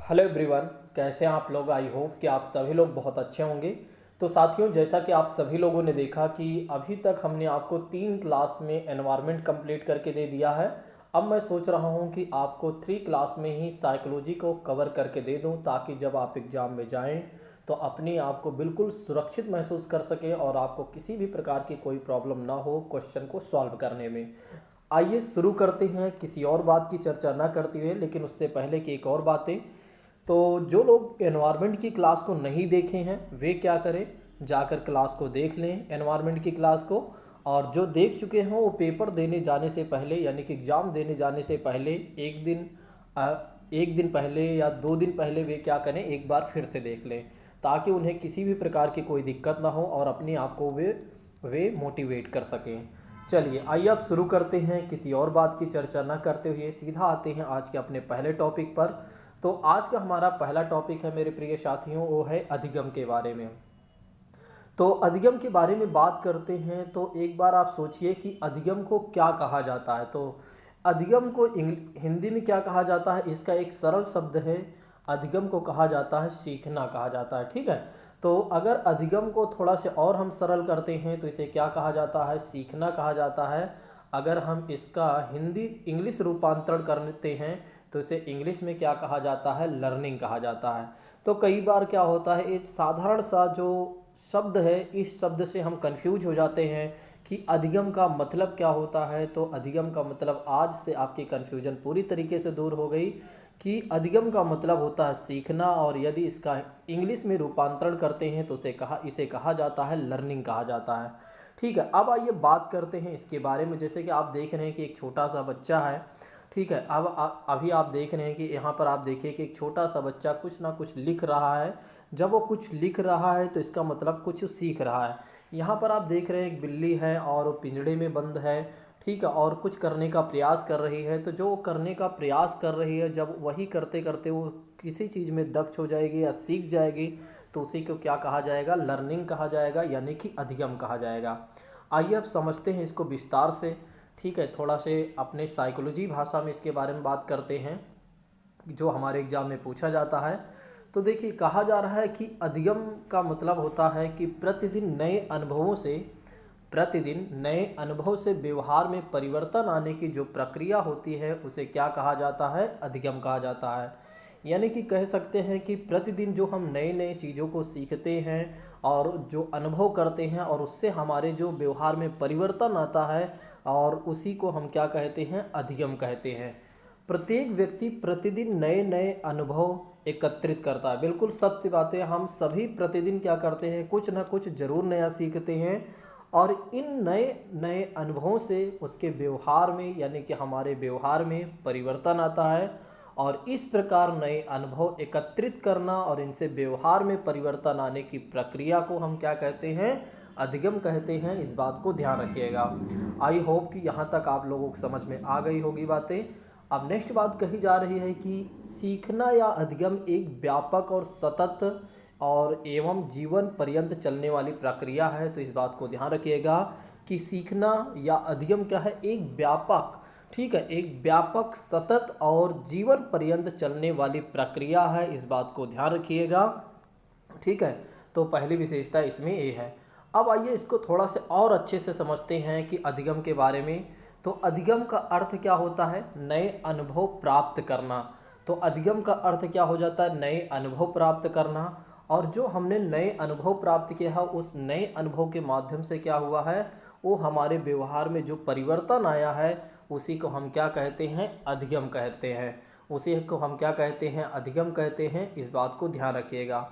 Hello everyone, कैसे हैं आप लोग। आई होप कि आप सभी लोग बहुत अच्छे होंगे। तो साथियों, जैसा कि आप सभी लोगों ने देखा कि अभी तक हमने आपको 3 क्लास में एनवायरनमेंट कंप्लीट करके दे दिया है। अब मैं सोच रहा हूं कि आपको 3 क्लास में ही साइकोलॉजी को कवर करके दे दूं, ताकि जब आप एग्ज़ाम में जाएं तो अपने आप को बिल्कुल सुरक्षित महसूस कर सकें और आपको किसी भी प्रकार की कोई प्रॉब्लम ना हो क्वेश्चन को सॉल्व करने में। आइए शुरू करते हैं, किसी और बात की चर्चा ना करते हुए। लेकिन उससे पहले की एक और बातें, तो जो लोग एनवायरनमेंट की क्लास को नहीं देखे हैं वे क्या करें, जाकर क्लास को देख लें, एनवायरनमेंट की क्लास को। और जो देख चुके हैं वो पेपर देने जाने से पहले, यानी कि एग्ज़ाम देने जाने से पहले अ, एक दिन पहले या 2 दिन पहले वे क्या करें, एक बार फिर से देख लें, ताकि उन्हें किसी भी प्रकार की कोई दिक्कत ना हो और अपने आप को वे मोटिवेट कर सकें। चलिए आइए अब शुरू करते हैं, किसी और बात की चर्चा ना करते हुए सीधा आते हैं आज के अपने पहले टॉपिक पर। तो आज का हमारा पहला टॉपिक है मेरे प्रिय साथियों, वो है अधिगम के बारे में। तो अधिगम के बारे में बात करते हैं तो एक बार आप सोचिए कि अधिगम को क्या कहा जाता है। तो अधिगम को हिंदी में क्या कहा जाता है, इसका एक सरल शब्द है। अधिगम को कहा जाता है सीखना, कहा जाता है। ठीक है। तो अगर अधिगम को थोड़ा से और हम सरल करते हैं तो इसे क्या कहा जाता है, सीखना कहा जाता है। अगर हम इसका हिंदी इंग्लिश रूपांतरण करते हैं तो इसे इंग्लिश में क्या कहा जाता है, लर्निंग कहा जाता है। तो कई बार क्या होता है, एक साधारण सा जो शब्द है, इस शब्द से हम कंफ्यूज हो जाते हैं कि अधिगम का मतलब क्या होता है। तो अधिगम का मतलब, आज से आपकी कंफ्यूजन पूरी तरीके से दूर हो गई कि अधिगम का मतलब होता है सीखना, और यदि इसका इंग्लिश में रूपांतरण करते हैं तो इसे कहा जाता है लर्निंग, कहा जाता है। ठीक है। अब आइए बात करते हैं इसके बारे में। जैसे कि आप देख रहे हैं कि एक छोटा सा बच्चा है। ठीक है। अब अभी आप देख रहे हैं कि यहाँ पर आप देखिए कि एक छोटा सा बच्चा कुछ ना कुछ लिख रहा है। जब वो कुछ लिख रहा है तो इसका मतलब कुछ सीख रहा है। यहाँ पर आप देख रहे हैं एक बिल्ली है और वो पिंजड़े में बंद है। ठीक है। और कुछ करने का प्रयास कर रही है। तो जो करने का प्रयास कर रही है, जब वही करते करते वो किसी चीज़ में दक्ष हो जाएगी या सीख जाएगी तो उसी को क्या कहा जाएगा, लर्निंग कहा जाएगा, यानी कि अधिगम कहा जाएगा। आइए अब समझते हैं इसको विस्तार से। ठीक है। थोड़ा से अपने साइकोलॉजी भाषा में इसके बारे में बात करते हैं, जो हमारे एग्जाम में पूछा जाता है। तो देखिए, कहा जा रहा है कि अधिगम का मतलब होता है कि प्रतिदिन नए अनुभव से व्यवहार में परिवर्तन आने की जो प्रक्रिया होती है उसे क्या कहा जाता है, अधिगम कहा जाता है। यानी कि कह सकते हैं कि प्रतिदिन जो हम नए नए चीज़ों को सीखते हैं और जो अनुभव करते हैं और उससे हमारे जो व्यवहार में परिवर्तन आता है, और उसी को हम क्या कहते हैं, अधिगम कहते हैं। प्रत्येक व्यक्ति प्रतिदिन नए नए अनुभव एकत्रित करता है। बिल्कुल सत्य बात है, हम सभी प्रतिदिन क्या करते हैं, कुछ ना कुछ जरूर नया सीखते हैं। और इन नए नए अनुभवों से उसके व्यवहार में, यानी कि हमारे व्यवहार में परिवर्तन आता है। और इस प्रकार नए अनुभव एकत्रित करना और इनसे व्यवहार में परिवर्तन आने की प्रक्रिया को हम क्या कहते हैं, अधिगम कहते हैं। इस बात को ध्यान रखिएगा। आई होप कि यहाँ तक आप लोगों को समझ में आ गई होगी बातें। अब नेक्स्ट बात कही जा रही है कि सीखना या अधिगम एक व्यापक और सतत और एवं जीवन पर्यंत चलने वाली प्रक्रिया है। तो इस बात को ध्यान रखिएगा कि सीखना या अधिगम क्या है, एक व्यापक, ठीक है, एक व्यापक, सतत और जीवन पर्यंत चलने वाली प्रक्रिया है। इस बात को ध्यान रखिएगा। ठीक है। तो पहली विशेषता इसमें ये है। अब आइए इसको थोड़ा से और अच्छे से समझते हैं कि अधिगम के बारे में। तो अधिगम का अर्थ क्या होता है, नए अनुभव प्राप्त करना। तो अधिगम का अर्थ क्या हो जाता है, नए अनुभव प्राप्त करना। और जो हमने नए अनुभव प्राप्त किया है, उस नए अनुभव के माध्यम से क्या हुआ है, वो हमारे व्यवहार में जो परिवर्तन आया है उसी को हम क्या कहते हैं, अधिगम कहते हैं। उसी को हम क्या कहते हैं, अधिगम कहते हैं। इस बात को ध्यान रखिएगा।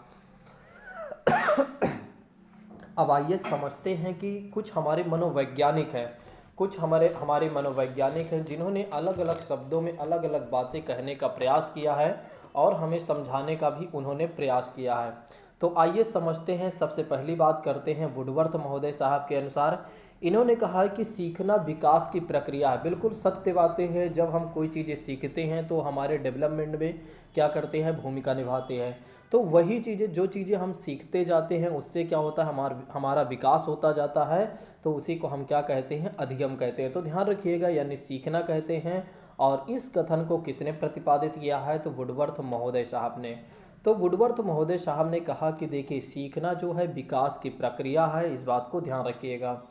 अब आइए समझते हैं कि कुछ हमारे मनोवैज्ञानिक हैं, कुछ हमारे हमारे मनोवैज्ञानिक हैं जिन्होंने अलग अलग शब्दों में अलग अलग बातें कहने का प्रयास किया है और हमें समझाने का भी उन्होंने प्रयास किया है। तो आइए समझते हैं। सबसे पहली बात करते हैं वुडवर्थ महोदय साहब के अनुसार। इन्होंने कहा है कि सीखना विकास की प्रक्रिया है। बिल्कुल सत्य बातें हैं। जब हम कोई चीज़ें सीखते हैं तो हमारे डेवलपमेंट में क्या करते हैं, भूमिका निभाते हैं। तो वही चीज़ें, जो चीज़ें हम सीखते जाते हैं उससे क्या होता है, हमारा विकास होता जाता है। तो उसी को हम क्या कहते हैं, अधिगम कहते हैं। तो ध्यान रखिएगा, यानी सीखना कहते हैं और इस कथन को किसने प्रतिपादित किया है? तो वुडवर्थ महोदय साहब ने। तो वुडवर्थ महोदय साहब ने कहा कि देखिए सीखना जो है विकास की प्रक्रिया है, इस बात को ध्यान रखिएगा।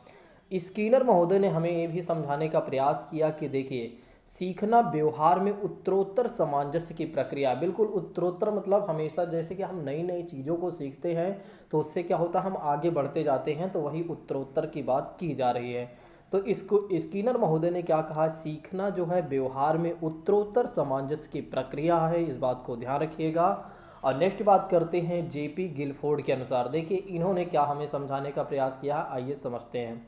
स्कीनर महोदय ने हमें ये भी समझाने का प्रयास किया कि देखिए सीखना व्यवहार में उत्तरोत्तर सामंजस्य की प्रक्रिया। बिल्कुल उत्तरोत्तर मतलब हमेशा जैसे कि हम नई नई चीज़ों को सीखते हैं तो उससे क्या होता है, हम आगे बढ़ते जाते हैं, तो वही उत्तरोत्तर की बात की जा रही है। तो इसको स्कीनर महोदय ने क्या कहा, सीखना जो है व्यवहार में उत्तरोत्तर सामंजस्य की प्रक्रिया है, इस बात को ध्यान रखिएगा। और नेक्स्ट बात करते हैं जेपी गिलफोर्ड के अनुसार। देखिए इन्होंने क्या हमें समझाने का प्रयास किया, आइए समझते हैं।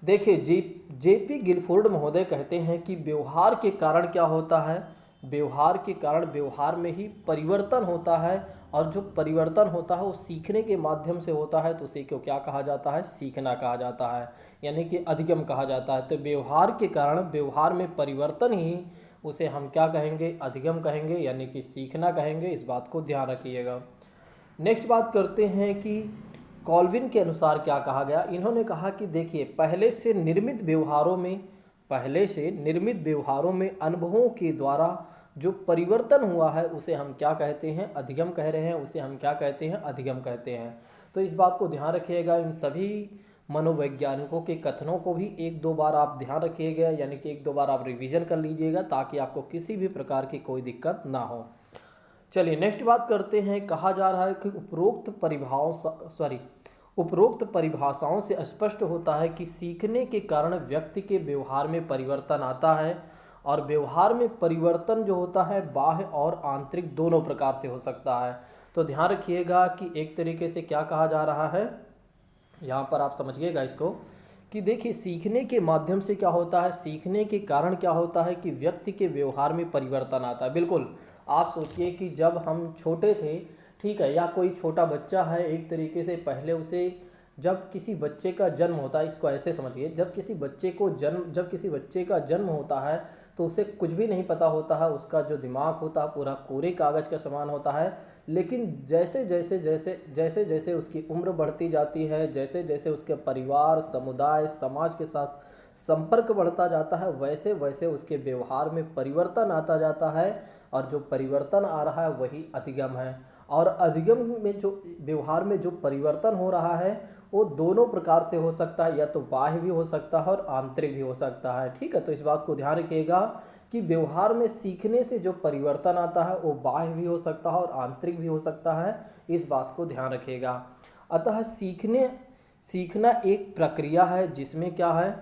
देखिए जेपी गिलफोर्ड महोदय कहते हैं कि व्यवहार के कारण क्या होता है, व्यवहार के कारण व्यवहार में ही परिवर्तन होता है, और जो परिवर्तन होता है वो सीखने के माध्यम से होता है, तो उसे को क्या कहा जाता है, सीखना कहा जाता है, यानी कि अधिगम कहा जाता है। तो व्यवहार के कारण व्यवहार में परिवर्तन ही उसे हम क्या कहेंगे, अधिगम कहेंगे, यानी कि सीखना कहेंगे, इस बात को ध्यान रखिएगा। नेक्स्ट बात करते हैं कि कॉल्विन के अनुसार क्या कहा गया। इन्होंने कहा कि देखिए पहले से निर्मित व्यवहारों में अनुभवों के द्वारा जो परिवर्तन हुआ है उसे हम क्या कहते हैं, अधिगम कह रहे हैं, उसे हम क्या कहते हैं, अधिगम कहते हैं। तो इस बात को ध्यान रखिएगा। इन सभी मनोवैज्ञानिकों के कथनों को भी एक दो बार आप ध्यान रखिएगा, यानी कि एक दो बार आप रिवीजन कर लीजिएगा ताकि आपको किसी भी प्रकार की कोई दिक्कत ना हो। चलिए नेक्स्ट बात करते हैं। कहा जा रहा है कि उपरोक्त परिभाषाओं से स्पष्ट होता है कि सीखने के कारण व्यक्ति के व्यवहार में परिवर्तन आता है, और व्यवहार में परिवर्तन जो होता है बाह्य और आंतरिक दोनों प्रकार से हो सकता है। तो ध्यान रखिएगा कि एक तरीके से क्या कहा जा रहा है, यहाँ पर आप समझिएगा इसको कि देखिए सीखने के माध्यम से क्या होता है, सीखने के कारण क्या होता है कि व्यक्ति के व्यवहार में परिवर्तन आता है। बिल्कुल आप सोचिए कि जब हम छोटे थे, ठीक है, या कोई छोटा बच्चा है, एक तरीके से पहले उसे जब किसी बच्चे का जन्म होता है, इसको ऐसे समझिए, जब किसी बच्चे का जन्म होता है तो उसे कुछ भी नहीं पता होता है, उसका जो दिमाग होता है पूरा कोरे कागज़ का समान होता है। लेकिन जैसे जैसे उसकी उम्र बढ़ती जाती है, जैसे जैसे उसके परिवार, समुदाय, समाज के साथ संपर्क बढ़ता जाता है, वैसे वैसे उसके व्यवहार में परिवर्तन आता जाता है, और जो परिवर्तन आ रहा है वही अधिगम है। और अधिगम में जो व्यवहार में जो परिवर्तन हो रहा है वो दोनों प्रकार से हो सकता है, या तो बाह्य भी हो सकता है और आंतरिक भी हो सकता है। ठीक है, तो इस बात को ध्यान रखिएगा कि व्यवहार में सीखने से जो परिवर्तन आता है वो बाह्य भी हो सकता है और आंतरिक भी हो सकता है, इस बात को ध्यान रखिएगा। अतः सीखना एक प्रक्रिया है जिसमें क्या है,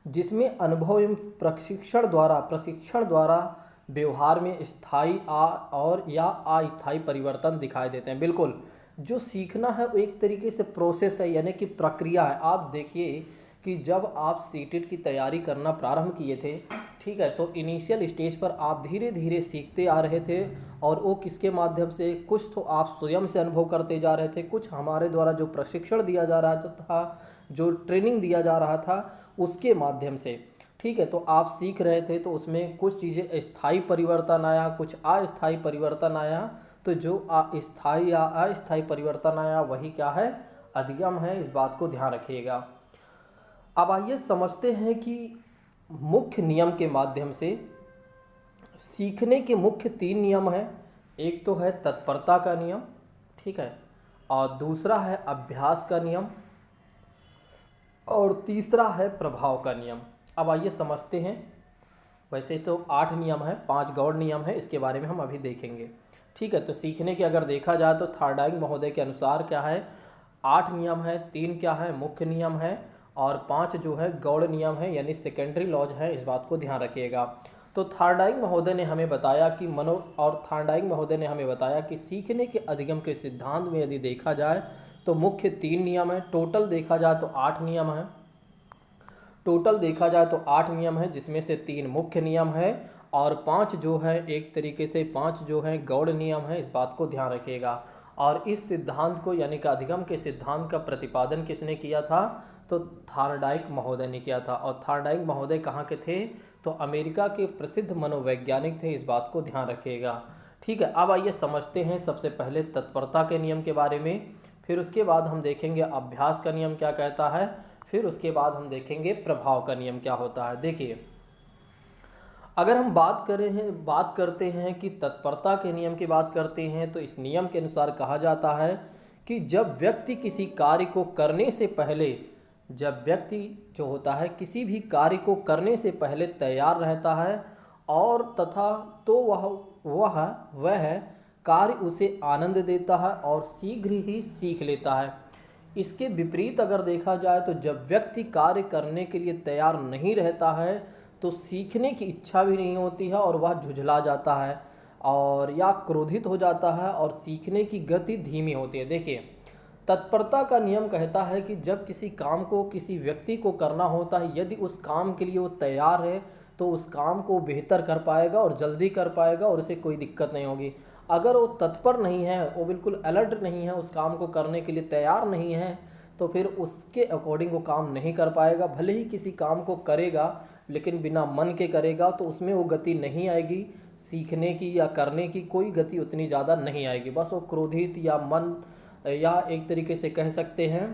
जिसमें अनुभव एवं प्रशिक्षण द्वारा व्यवहार में स्थायी और या अस्थायी परिवर्तन दिखाई देते हैं। बिल्कुल जो सीखना है वो एक तरीके से प्रोसेस है, यानी कि प्रक्रिया है। आप देखिए कि जब आप सीटेट की तैयारी करना प्रारंभ किए थे, ठीक है, तो इनिशियल स्टेज पर आप धीरे धीरे सीखते आ रहे थे, और वो किसके माध्यम से, कुछ तो आप स्वयं से अनुभव करते जा रहे थे, कुछ हमारे द्वारा जो प्रशिक्षण दिया जा रहा था, जो ट्रेनिंग दिया जा रहा था उसके माध्यम से। ठीक है, तो आप सीख रहे थे तो उसमें कुछ चीज़ें स्थायी परिवर्तन आया, कुछ अस्थायी परिवर्तन आया। तो जो स्थायी या अस्थायी परिवर्तन आया वही क्या है, अधिगम है, इस बात को ध्यान रखिएगा। अब आइए समझते हैं कि मुख्य नियम के माध्यम से सीखने के मुख्य 3 नियम हैं। एक तो है तत्परता का नियम, ठीक है, और दूसरा है अभ्यास का नियम, और तीसरा है प्रभाव का नियम। अब आइए समझते हैं। वैसे तो 8 नियम है, 5 गौड़ नियम है, इसके बारे में हम अभी देखेंगे। ठीक है, तो सीखने के अगर देखा जाए तो थार्डाइक महोदय के अनुसार क्या है, 8 नियम है, 3 क्या है, मुख्य नियम है, और 5 जो है गौड़ नियम है, यानी सेकेंडरी लॉज है, इस बात को ध्यान रखिएगा। तो थार्डाइक महोदय ने हमें बताया कि सीखने के अधिगम के सिद्धांत में यदि देखा जाए तो मुख्य 3 नियम है, टोटल देखा जाए तो 8 नियम है, जिसमें से 3 मुख्य नियम है और 5 जो है एक तरीके से 5 जो है गौड़ नियम है, इस बात को ध्यान रखिएगा। और इस सिद्धांत को यानी कि अधिगम के सिद्धांत का प्रतिपादन किसने किया था, तो थार्डाइक महोदय ने किया था। और थार्डाइक महोदय कहाँ के थे, तो अमेरिका के प्रसिद्ध मनोवैज्ञानिक थे, इस बात को ध्यान रखिएगा। ठीक है, अब आइए समझते हैं सबसे पहले तत्परता के नियम के बारे में, फिर उसके बाद हम देखेंगे अभ्यास का नियम क्या कहता है, फिर उसके बाद हम देखेंगे प्रभाव का नियम क्या होता है। देखिए अगर हम बात करते हैं कि तत्परता के नियम की बात करते हैं, तो इस नियम के अनुसार कहा जाता है कि जब व्यक्ति किसी कार्य को करने से पहले जब व्यक्ति जो होता है किसी भी कार्य को करने से पहले तैयार रहता है और तथा तो वह कार्य उसे आनंद देता है और शीघ्र ही सीख लेता है। इसके विपरीत अगर देखा जाए तो जब व्यक्ति कार्य करने के लिए तैयार नहीं रहता है तो सीखने की इच्छा भी नहीं होती है और वह झुझला जाता है और या क्रोधित हो जाता है और सीखने की गति धीमी होती है। देखिए, तत्परता का नियम कहता है कि जब किसी काम को किसी व्यक्ति को करना होता है, यदि उस काम के लिए वो तैयार है तो उस काम को बेहतर कर पाएगा और जल्दी कर पाएगा और उसे कोई दिक्कत नहीं होगी। अगर वो तत्पर नहीं है, वो बिल्कुल अलर्ट नहीं है, उस काम को करने के लिए तैयार नहीं है, तो फिर उसके अकॉर्डिंग वो काम नहीं कर पाएगा। भले ही किसी काम को करेगा लेकिन बिना मन के करेगा तो उसमें वो गति नहीं आएगी, सीखने की या करने की कोई गति उतनी ज़्यादा नहीं आएगी। बस वो क्रोधित या मन या एक तरीके से कह सकते हैं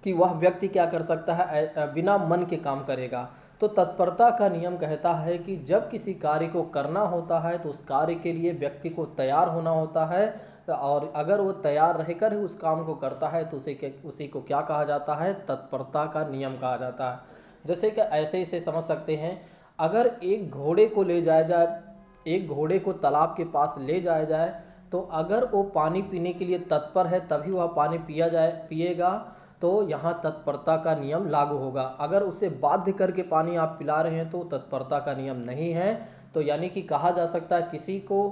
कि वह व्यक्ति क्या कर सकता है, बिना मन के काम करेगा। तो तत्परता का नियम कहता है कि जब किसी कार्य को करना होता है तो उस कार्य के लिए व्यक्ति को तैयार होना होता है और अगर वो तैयार रहकर ही उस काम को करता है तो उसी को क्या कहा जाता है, तत्परता का नियम कहा जाता है। जैसे कि ऐसे इसे समझ सकते हैं, अगर एक घोड़े को ले जाया जाए, एक घोड़े को तालाब के पास ले जाया जाए तो अगर वो पानी पीने के लिए तत्पर है तभी वह पानी पिएगा, तो यहाँ तत्परता का नियम लागू होगा। अगर उसे बाध्य करके पानी आप पिला रहे हैं तो तत्परता का नियम नहीं है। तो यानी कि कहा जा सकता है किसी को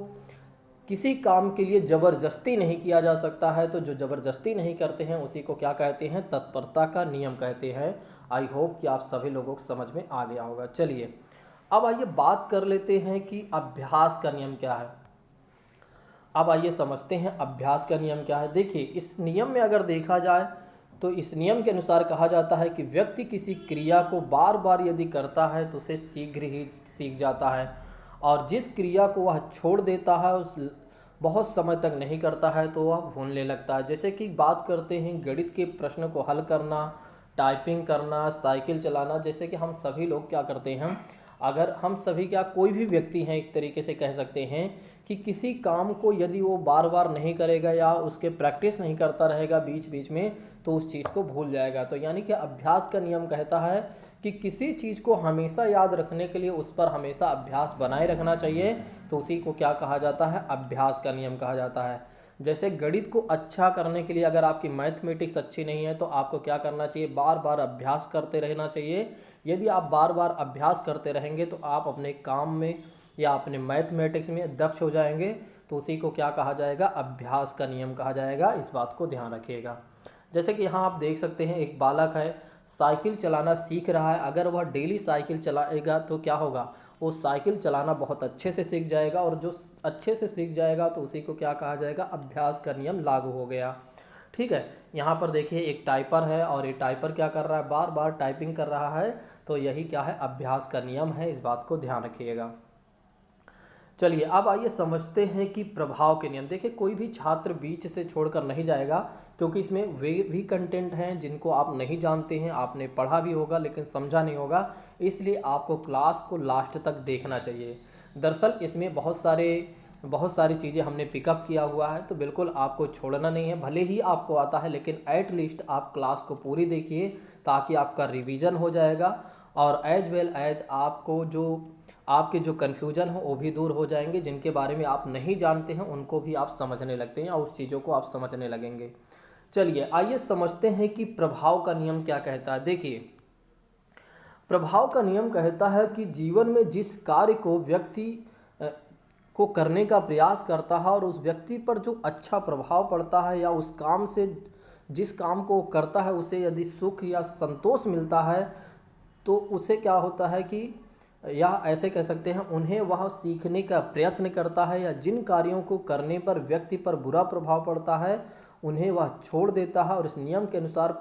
किसी काम के लिए ज़बरदस्ती नहीं किया जा सकता है, तो जो ज़बरदस्ती नहीं करते हैं उसी को क्या कहते हैं, तत्परता का नियम कहते हैं। आई होप कि आप सभी लोगों को समझ में आ गया होगा। चलिए अब आइए बात कर लेते हैं कि अभ्यास का नियम क्या है। अब आइए समझते हैं अभ्यास का नियम क्या है। देखिए, इस नियम में अगर देखा जाए तो इस नियम के अनुसार कहा जाता है कि व्यक्ति किसी क्रिया को बार बार यदि करता है तो उसे शीघ्र ही सीख जाता है और जिस क्रिया को वह छोड़ देता है उस बहुत समय तक नहीं करता है तो वह भूलने लगता है। जैसे कि बात करते हैं गणित के प्रश्न को हल करना, टाइपिंग करना, साइकिल चलाना। जैसे कि हम सभी लोग क्या करते हैं, अगर हम सभी क्या कोई भी व्यक्ति हैं एक तरीके से कह सकते हैं कि किसी काम को यदि वो बार बार नहीं करेगा या उसके प्रैक्टिस नहीं करता रहेगा बीच बीच में तो उस चीज़ को भूल जाएगा। तो यानी कि अभ्यास का नियम कहता है कि किसी चीज़ को हमेशा याद रखने के लिए उस पर हमेशा अभ्यास बनाए रखना चाहिए, तो उसी को क्या कहा जाता है, अभ्यास का नियम कहा जाता है। जैसे गणित को अच्छा करने के लिए अगर आपकी मैथमेटिक्स अच्छी नहीं है तो आपको क्या करना चाहिए, बार बार अभ्यास करते रहना चाहिए। यदि आप बार बार अभ्यास करते रहेंगे तो आप अपने काम में या अपने मैथमेटिक्स में दक्ष हो जाएंगे, तो उसी को क्या कहा जाएगा, अभ्यास का नियम कहा जाएगा। इस बात को ध्यान रखिएगा। जैसे कि यहाँ आप देख सकते हैं एक बालक है, साइकिल चलाना सीख रहा है। अगर वह डेली साइकिल चलाएगा तो क्या होगा, वो साइकिल चलाना बहुत अच्छे से सीख जाएगा और जो अच्छे से सीख जाएगा तो उसी को क्या कहा जाएगा, अभ्यास का नियम लागू हो गया। ठीक है, यहाँ पर देखिए एक टाइपर है और ये टाइपर क्या कर रहा है, बार बार टाइपिंग कर रहा है, तो यही क्या है, अभ्यास का नियम है। इस बात को ध्यान रखिएगा। चलिए अब आइए समझते हैं कि प्रभाव के नियम। देखिए, कोई भी छात्र बीच से छोड़कर नहीं जाएगा क्योंकि इसमें वे भी कंटेंट हैं जिनको आप नहीं जानते हैं, आपने पढ़ा भी होगा लेकिन समझा नहीं होगा, इसलिए आपको क्लास को लास्ट तक देखना चाहिए। दरअसल इसमें बहुत सारी चीज़ें हमने पिकअप किया हुआ है, तो बिल्कुल आपको छोड़ना नहीं है। भले ही आपको आता है लेकिन एट लीस्ट आप क्लास को पूरी देखिए ताकि आपका रिवीजन हो जाएगा और एज वेल एज आपके जो कन्फ्यूजन हो वो भी दूर हो जाएंगे। जिनके बारे में आप नहीं जानते हैं उनको भी आप समझने लगते हैं और उस चीज़ों को आप समझने लगेंगे। चलिए आइए समझते हैं कि प्रभाव का नियम क्या कहता है। देखिए, प्रभाव का नियम कहता है कि जीवन में जिस कार्य को व्यक्ति को करने का प्रयास करता है और उस व्यक्ति पर जो अच्छा प्रभाव पड़ता है या उस काम से जिस काम को करता है उसे यदि सुख या संतोष मिलता है तो उसे क्या होता है कि, या ऐसे कह सकते हैं, उन्हें वह सीखने का प्रयत्न करता है, या जिन कार्यों को करने पर व्यक्ति पर बुरा प्रभाव पड़ता है उन्हें वह छोड़ देता है। और इस नियम के अनुसार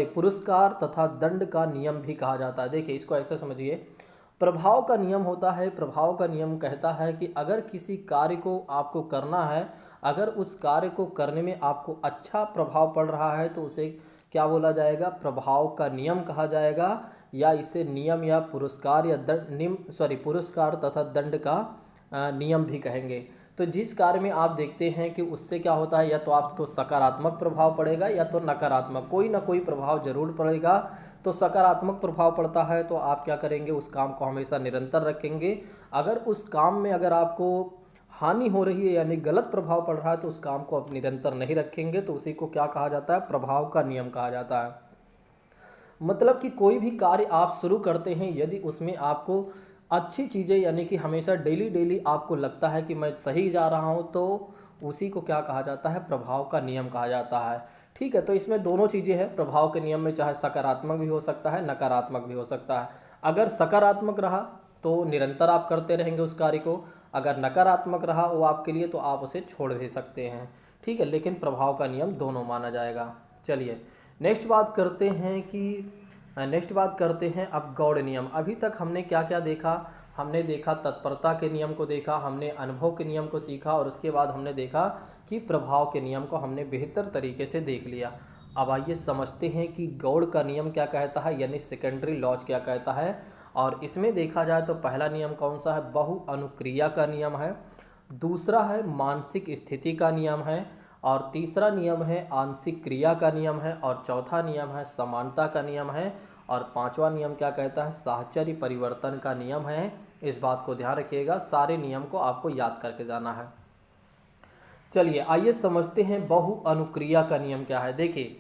पुरस्कार तथा दंड का नियम भी कहा जाता है। देखिए, इसको ऐसे समझिए, प्रभाव का नियम होता है, प्रभाव का नियम कहता है कि अगर किसी कार्य को आपको करना है, अगर उस कार्य को करने में आपको अच्छा प्रभाव पड़ रहा है तो उसे क्या बोला जाएगा, प्रभाव का नियम कहा जाएगा। या इसे नियम या पुरस्कार या पुरस्कार तथा दंड का नियम भी कहेंगे। तो जिस कार्य में आप देखते हैं कि उससे क्या होता है, या तो आपको सकारात्मक प्रभाव पड़ेगा या तो नकारात्मक, कोई ना कोई प्रभाव जरूर पड़ेगा। तो सकारात्मक प्रभाव पड़ता है तो आप क्या करेंगे, उस काम को हमेशा निरंतर रखेंगे। अगर उस काम में अगर आपको हानि हो रही है यानी गलत प्रभाव पड़ रहा है तो उस काम को आप निरंतर नहीं रखेंगे। तो उसी को क्या कहा जाता है, प्रभाव का नियम कहा जाता है। मतलब कि कोई भी कार्य आप शुरू करते हैं, यदि उसमें आपको अच्छी चीज़ें यानी कि हमेशा डेली डेली आपको लगता है कि मैं सही जा रहा हूँ, तो उसी को क्या कहा जाता है, प्रभाव का नियम कहा जाता है। ठीक है, तो इसमें दोनों चीज़ें हैं। प्रभाव के नियम में चाहे सकारात्मक भी हो सकता है, नकारात्मक भी हो सकता है। अगर सकारात्मक रहा तो निरंतर आप करते रहेंगे उस कार्य को, अगर नकारात्मक रहा वो आपके लिए तो आप उसे छोड़ भी सकते हैं। ठीक है, लेकिन प्रभाव का नियम दोनों माना जाएगा। चलिए नेक्स्ट बात करते हैं अब गौड़ नियम। अभी तक हमने क्या क्या देखा, हमने देखा तत्परता के नियम को देखा, हमने अनुभव के नियम को सीखा, और उसके बाद हमने देखा कि प्रभाव के नियम को हमने बेहतर तरीके से देख लिया। अब आइए समझते हैं कि गौड़ का नियम क्या कहता है, यानी सेकेंडरी लॉज क्या कहता है। और इसमें देखा जाए तो पहला नियम कौन सा है, बहु अनुक्रिया का नियम है। दूसरा है मानसिक स्थिति का नियम है, और तीसरा नियम है आंशिक क्रिया का नियम है, और चौथा नियम है समानता का नियम है, और पांचवा नियम क्या कहता है, साहचर्य परिवर्तन का नियम है। इस बात को ध्यान रखिएगा, सारे नियम को आपको याद करके जाना है। चलिए आइए समझते हैं बहु अनुक्रिया का नियम क्या है। देखिए,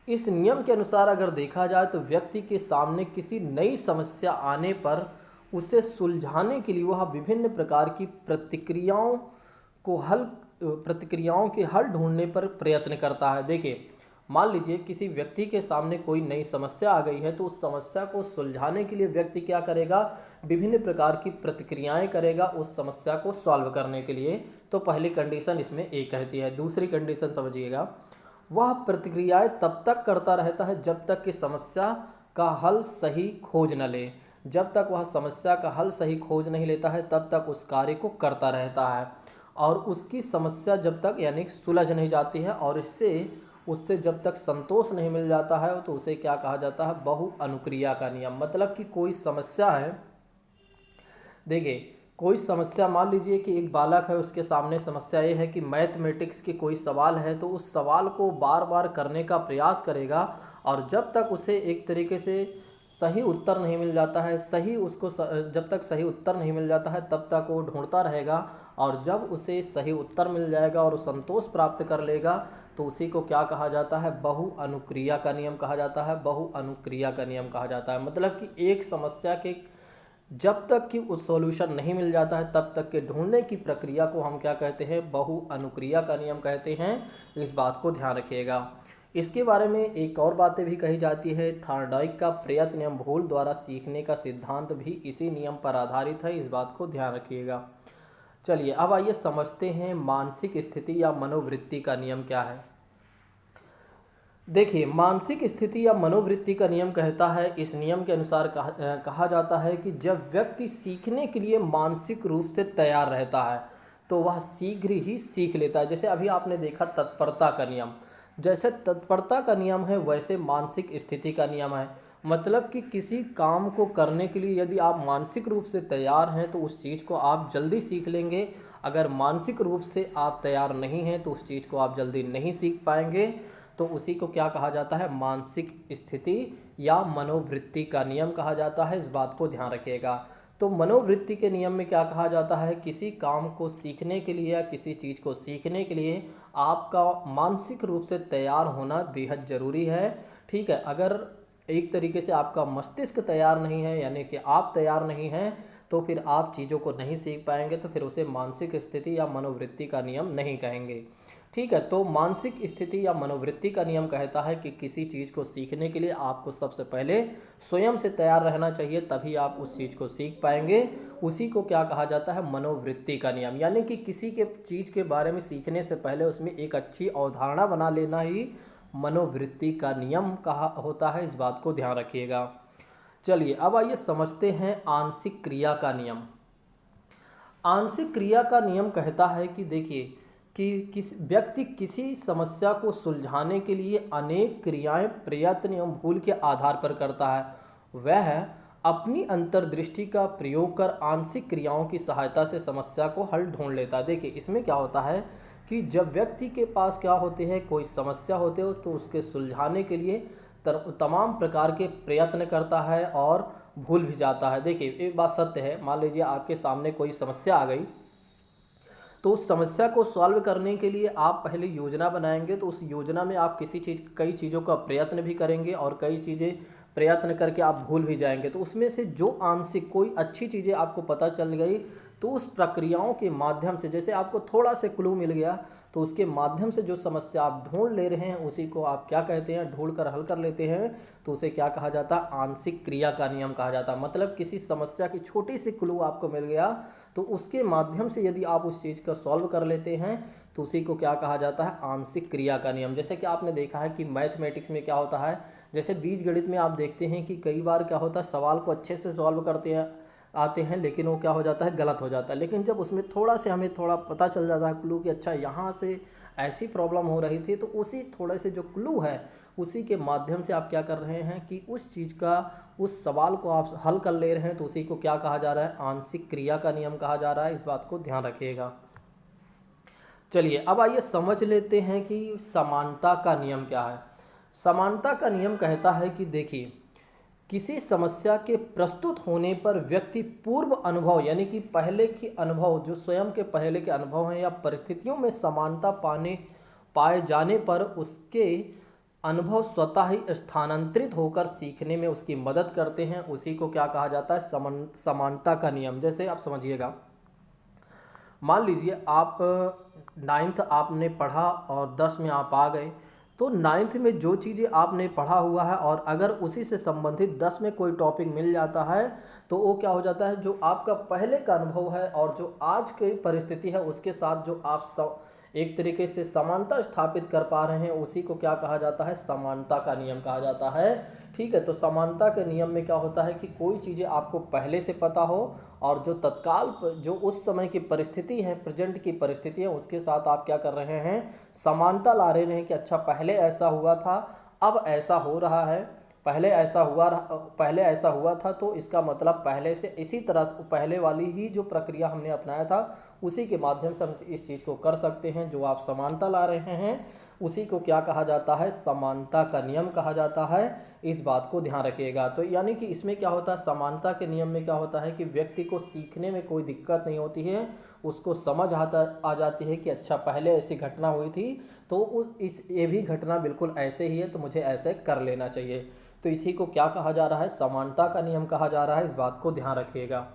इस नियम के अनुसार अगर देखा जाए तो व्यक्ति के सामने किसी नई समस्या आने पर उसे सुलझाने के लिए वह विभिन्न प्रकार की प्रतिक्रियाओं के हल ढूंढने पर प्रयत्न करता है। देखिए, मान लीजिए किसी व्यक्ति के सामने कोई नई समस्या आ गई है, तो उस समस्या को सुलझाने के लिए व्यक्ति क्या करेगा, विभिन्न प्रकार की प्रतिक्रियाएं करेगा उस समस्या को सॉल्व करने के लिए। तो पहली कंडीशन इसमें ए कहती है। दूसरी कंडीशन समझिएगा, वह प्रतिक्रियाएं तब तक करता रहता है जब तक कि समस्या का हल सही खोज न ले। जब तक वह समस्या का हल सही खोज नहीं लेता है तब तक उस कार्य को करता रहता है, और उसकी समस्या जब तक यानी सुलझ नहीं जाती है और उससे जब तक संतोष नहीं मिल जाता है तो उसे क्या कहा जाता है, बहु अनुक्रिया का नियम। मतलब कि कोई समस्या है, देखिए कोई समस्या, मान लीजिए कि एक बालक है, उसके सामने समस्या ये है कि मैथमेटिक्स की कोई सवाल है, तो उस सवाल को बार बार करने का प्रयास करेगा, और जब तक उसे एक तरीके से सही उत्तर नहीं मिल जाता है, जब तक सही उत्तर नहीं मिल जाता है तब तक वो ढूंढता रहेगा, और जब उसे सही उत्तर मिल जाएगा और संतोष प्राप्त कर लेगा तो उसी को क्या कहा जाता है, बहु अनुक्रिया का नियम कहा जाता है। बहु अनुक्रिया का नियम कहा जाता है मतलब कि एक समस्या के जब तक कि उस सॉल्यूशन नहीं मिल जाता है तब तक के ढूंढने की प्रक्रिया को हम क्या कहते हैं, बहु अनुक्रिया का नियम कहते हैं। इस बात को ध्यान रखिएगा। इसके बारे में एक और बातें भी कही जाती है। थॉर्नडाइक का प्रयत्न एवं भूल द्वारा सीखने का सिद्धांत भी इसी नियम पर आधारित है। इस बात को ध्यान रखिएगा। चलिए अब आइए समझते हैं मानसिक स्थिति या मनोवृत्ति का नियम क्या है। देखिए, मानसिक स्थिति या मनोवृत्ति का नियम कहता है, इस नियम के अनुसार कहा जाता है कि जब व्यक्ति सीखने के लिए मानसिक रूप से तैयार रहता है तो वह शीघ्र ही सीख लेता है। जैसे अभी आपने देखा तत्परता का नियम, जैसे तत्परता का नियम है वैसे मानसिक स्थिति का नियम है। मतलब कि किसी काम को करने के लिए यदि आप मानसिक रूप से तैयार हैं तो उस चीज़ को आप जल्दी सीख लेंगे। अगर मानसिक रूप से आप तैयार नहीं हैं तो उस चीज़ को आप जल्दी नहीं सीख पाएंगे। तो उसी को क्या कहा जाता है, मानसिक स्थिति या मनोवृत्ति का नियम कहा जाता है। इस बात को ध्यान रखिएगा। तो मनोवृत्ति के नियम में क्या कहा जाता है, किसी काम को सीखने के लिए या किसी चीज़ को सीखने के लिए आपका मानसिक रूप से तैयार होना बेहद ज़रूरी है। ठीक है, अगर एक तरीके से आपका मस्तिष्क तैयार नहीं है यानी कि आप तैयार नहीं हैं तो फिर आप चीज़ों को नहीं सीख पाएंगे, तो फिर उसे मानसिक स्थिति या मनोवृत्ति का नियम नहीं कहेंगे। ठीक है, तो मानसिक स्थिति या मनोवृत्ति का नियम कहता है कि किसी चीज़ को सीखने के लिए आपको सबसे पहले स्वयं से तैयार रहना चाहिए, तभी आप उस चीज़ को सीख पाएंगे। उसी को क्या कहा जाता है, मनोवृत्ति का नियम। यानी कि किसी के चीज़ के बारे में सीखने से पहले उसमें एक अच्छी अवधारणा बना लेना ही मनोवृत्ति का नियम कहा होता है। इस बात को ध्यान रखिएगा। चलिए अब आइए समझते हैं आंशिक क्रिया का नियम। आंशिक क्रिया का नियम कहता है कि देखिए कि व्यक्ति किसी समस्या को सुलझाने के लिए अनेक क्रियाएं प्रयत्न एवं भूल के आधार पर करता है। वह अपनी अंतर्दृष्टि का प्रयोग कर आंशिक क्रियाओं की सहायता से समस्या को हल ढूंढ लेता है। देखिए इसमें क्या होता है कि जब व्यक्ति के पास क्या होते हैं, कोई समस्या होते हो तो उसके सुलझाने के लिए तमाम प्रकार के प्रयत्न करता है और भूल भी जाता है। देखिए एक बात सत्य है, मान लीजिए आपके सामने कोई समस्या आ गई, तो उस समस्या को सॉल्व करने के लिए आप पहले योजना बनाएंगे, तो उस योजना में आप कई चीज़ों का प्रयत्न भी करेंगे और कई चीज़ें प्रयत्न करके आप भूल भी जाएंगे। तो उसमें से जो आंशिक कोई अच्छी चीज़ें आपको पता चल गई, तो उस प्रक्रियाओं के माध्यम से, जैसे आपको थोड़ा सा क्लू मिल गया, तो उसके माध्यम से जो समस्या आप ढूंढ ले रहे हैं उसी को आप क्या कहते हैं, ढूंढ कर हल कर लेते हैं। तो उसे क्या कहा जाता है, आंशिक क्रिया का नियम कहा जाता है। मतलब किसी समस्या की छोटी सी क्लू आपको मिल गया, तो उसके माध्यम से यदि आप उस चीज़ का सॉल्व कर लेते हैं तो उसी को क्या कहा जाता है, आंशिक क्रिया का नियम। जैसे कि आपने देखा है कि मैथमेटिक्स में क्या होता है, जैसे बीजगणित में आप देखते हैं कि कई बार क्या होता है, सवाल को अच्छे से सॉल्व करते हैं आते हैं, लेकिन वो क्या हो जाता है, गलत हो जाता है। लेकिन जब उसमें थोड़ा से हमें थोड़ा पता चल जाता है क्लू कि अच्छा यहाँ से ऐसी प्रॉब्लम हो रही थी, तो उसी थोड़े से जो क्लू है उसी के माध्यम से आप क्या कर रहे हैं कि उस चीज़ का, उस सवाल को आप हल कर ले रहे हैं, तो उसी को क्या कहा जा रहा है, आंशिक क्रिया का नियम कहा जा रहा है। इस बात को ध्यान रखिएगा। चलिए अब आइए समझ लेते हैं कि समानता का नियम क्या है। समानता का नियम कहता है कि देखिए, किसी समस्या के प्रस्तुत होने पर व्यक्ति पूर्व अनुभव यानी कि पहले के अनुभव, जो स्वयं के पहले के अनुभव हैं या परिस्थितियों में समानता पाए जाने पर उसके अनुभव स्वतः ही स्थानांतरित होकर सीखने में उसकी मदद करते हैं। उसी को क्या कहा जाता है, समानता का नियम। जैसे आप समझिएगा, मान लीजिए आप नाइन्थ आपने पढ़ा और 10 में आप आ गए, तो नाइन्थ में जो चीज़ें आपने पढ़ा हुआ है और अगर उसी से संबंधित 10 में कोई टॉपिक मिल जाता है, तो वो क्या हो जाता है, जो आपका पहले का अनुभव है और जो आज की परिस्थिति है उसके साथ जो आप एक तरीके से समानता स्थापित कर पा रहे हैं, उसी को क्या कहा जाता है, समानता का नियम कहा जाता है। ठीक है, तो समानता के नियम में क्या होता है कि कोई चीज़ें आपको पहले से पता हो और जो तत्काल जो उस समय की परिस्थिति है, प्रेजेंट की परिस्थिति है, उसके साथ आप क्या कर रहे हैं, समानता ला रहे हैं कि अच्छा पहले ऐसा हुआ था, अब ऐसा हो रहा है, पहले ऐसा हुआ था, तो इसका मतलब पहले से इसी तरह से पहले वाली ही जो प्रक्रिया हमने अपनाया था उसी के माध्यम से हम इस चीज़ को कर सकते हैं। जो आप समानता ला रहे हैं उसी को क्या कहा जाता है, समानता का नियम कहा जाता है। इस बात को ध्यान रखिएगा। तो यानी कि इसमें क्या होता है, समानता के नियम में क्या होता है कि व्यक्ति को सीखने में कोई दिक्कत नहीं होती है, उसको समझ आ जाती है कि अच्छा पहले ऐसी घटना हुई थी, तो ये भी घटना बिल्कुल ऐसे ही है, तो मुझे ऐसे कर लेना चाहिए। तो इसी को क्या कहा जा रहा है, समानता का नियम कहा जा रहा है। इस बात को ध्यान रखिएगा।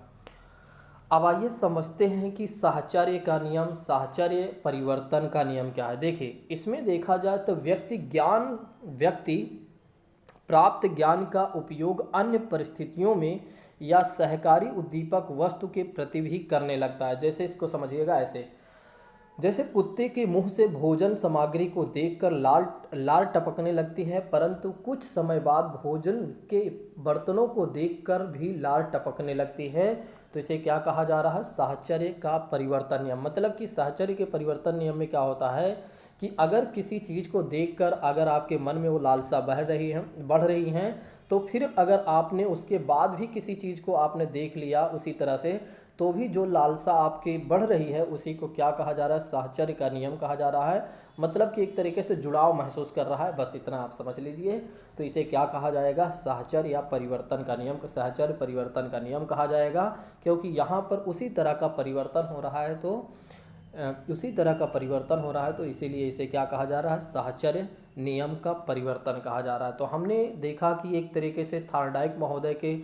अब आइए समझते हैं कि साहचर्य का नियम, साहचर्य परिवर्तन का नियम क्या है। देखिए इसमें देखा जाए तो व्यक्ति प्राप्त ज्ञान का उपयोग अन्य परिस्थितियों में या सहकारी उद्दीपक वस्तु के प्रति भी करने लगता है। जैसे इसको समझिएगा ऐसे, जैसे कुत्ते के मुंह से भोजन सामग्री को देखकर लार टपकने लगती है, परंतु कुछ समय बाद भोजन के बर्तनों को देखकर भी लार टपकने लगती है। तो इसे क्या कहा जा रहा है, साहचर्य का परिवर्तन नियम। मतलब कि साहचर्य के परिवर्तन नियम में क्या होता है कि अगर किसी चीज़ को देखकर अगर आपके मन में वो लालसा बढ़ रही हैं, तो फिर अगर आपने उसके बाद भी किसी चीज़ को आपने देख लिया उसी तरह से, तो भी जो लालसा आपकी बढ़ रही है उसी को क्या कहा जा रहा है, साहचर्य का नियम कहा जा रहा है। मतलब कि एक तरीके से जुड़ाव महसूस कर रहा है, बस इतना आप समझ लीजिए। तो इसे क्या कहा जाएगा, साहचर्य या परिवर्तन का नियम, साहचर्य परिवर्तन का नियम कहा जाएगा। क्योंकि यहाँ पर उसी तरह का परिवर्तन हो रहा है, तो इसीलिए इसे क्या कहा जा रहा है, साहचर्य नियम का परिवर्तन कहा जा रहा है। तो हमने देखा कि एक तरीके से थार्डाइक महोदय के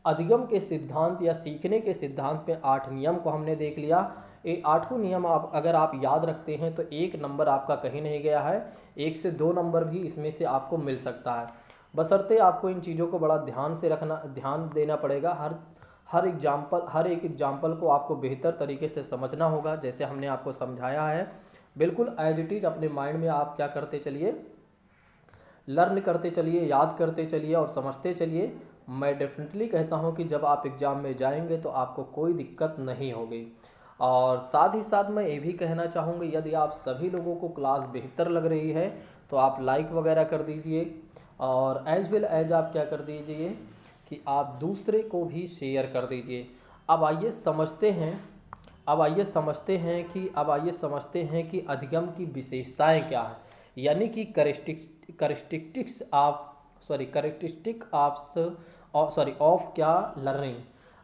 अधिगम के सिद्धांत या सीखने के सिद्धांत में 8 नियम को हमने देख लिया। ये 8 नियम अगर आप याद रखते हैं तो 1 नंबर आपका कहीं नहीं गया है, 1 से 2 नंबर भी इसमें से आपको मिल सकता है। बशर्ते आपको इन चीज़ों को बड़ा ध्यान देना पड़ेगा। हर एक एग्जाम्पल को आपको बेहतर तरीके से समझना होगा, जैसे हमने आपको समझाया है। बिल्कुल एज इट इज़ अपने माइंड में आप क्या करते चलिए, लर्न करते चलिए, याद करते चलिए और समझते चलिए। मैं डेफिनेटली कहता हूं कि जब आप एग्ज़ाम में जाएंगे तो आपको कोई दिक्कत नहीं होगी। और साथ ही साथ मैं ये भी कहना चाहूँगा, यदि आप सभी लोगों को क्लास बेहतर लग रही है तो आप लाइक वगैरह कर दीजिए, और एज वेल एज आप क्या कर दीजिए कि आप दूसरे को भी शेयर कर दीजिए। अब आइए समझते हैं कि अधिगम की विशेषताएं क्या हैं, यानी कि करेक्टरिस्टिक ऑफ क्या लर्निंग।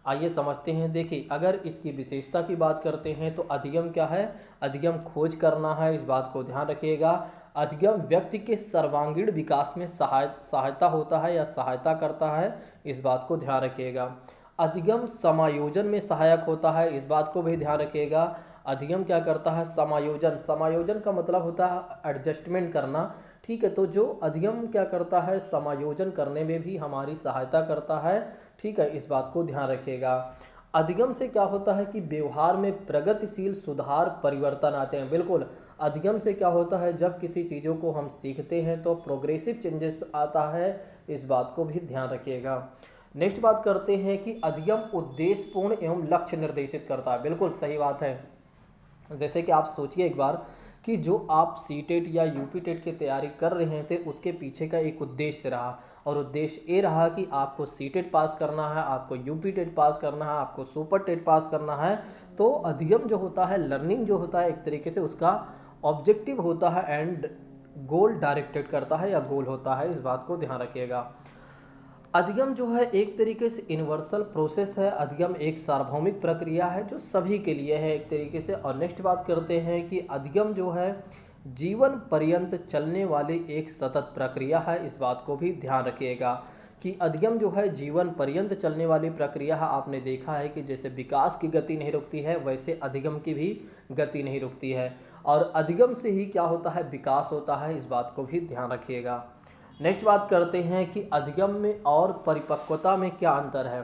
आइए समझते हैं। देखिए, अगर इसकी विशेषता की बात करते हैं तो अधिगम क्या है? अधिगम खोज करना है, इस बात को ध्यान रखिएगा। अधिगम व्यक्ति के सर्वांगीण विकास में सहायता होता है या सहायता करता है, इस बात को ध्यान रखिएगा। अधिगम समायोजन में सहायक होता है, इस बात को भी ध्यान रखिएगा। अधिगम क्या करता है? समायोजन का मतलब होता है एडजस्टमेंट करना। ठीक है, तो जो अधिगम क्या करता है, समायोजन करने में भी हमारी सहायता करता है। ठीक है, इस बात को ध्यान रखिएगा। अधिगम से क्या होता है कि व्यवहार में प्रगतिशील सुधार परिवर्तन आते हैं। बिल्कुल, अधिगम से क्या होता है, जब किसी चीज़ों को हम सीखते हैं तो प्रोग्रेसिव चेंजेस आता है, इस बात को भी ध्यान रखिएगा। नेक्स्ट बात करते हैं कि अधिगम उद्देश्यपूर्ण एवं लक्ष्य निर्देशित करता है। बिल्कुल सही बात है। जैसे कि आप सोचिए एक बार कि जो आप सीटेट या यूपी टेट की तैयारी कर रहे थे, उसके पीछे का एक उद्देश्य रहा, और उद्देश्य ये रहा कि आपको सीटेट पास करना है, आपको यूपी टेट पास करना है, आपको सुपर टेट पास करना है। तो अधिगम जो होता है, लर्निंग जो होता है, एक तरीके से उसका ऑब्जेक्टिव होता है एंड गोल डायरेक्टेड करता है या गोल होता है, इस बात को ध्यान रखिएगा। अधिगम जो है एक तरीके से यूनिवर्सल प्रोसेस है। अधिगम एक सार्वभौमिक प्रक्रिया है जो सभी के लिए है एक तरीके से। और नेक्स्ट बात करते हैं कि अधिगम जो है जीवन पर्यंत चलने वाली एक सतत प्रक्रिया है, इस बात को भी ध्यान रखिएगा कि अधिगम जो है जीवन पर्यंत चलने वाली प्रक्रिया है। आपने देखा है कि जैसे विकास की गति नहीं रुकती है, वैसे अधिगम की भी गति नहीं रुकती है, और अधिगम से ही क्या होता है, विकास होता है, इस बात को भी ध्यान रखिएगा। नेक्स्ट बात करते हैं कि अधिगम में और परिपक्वता में क्या अंतर है,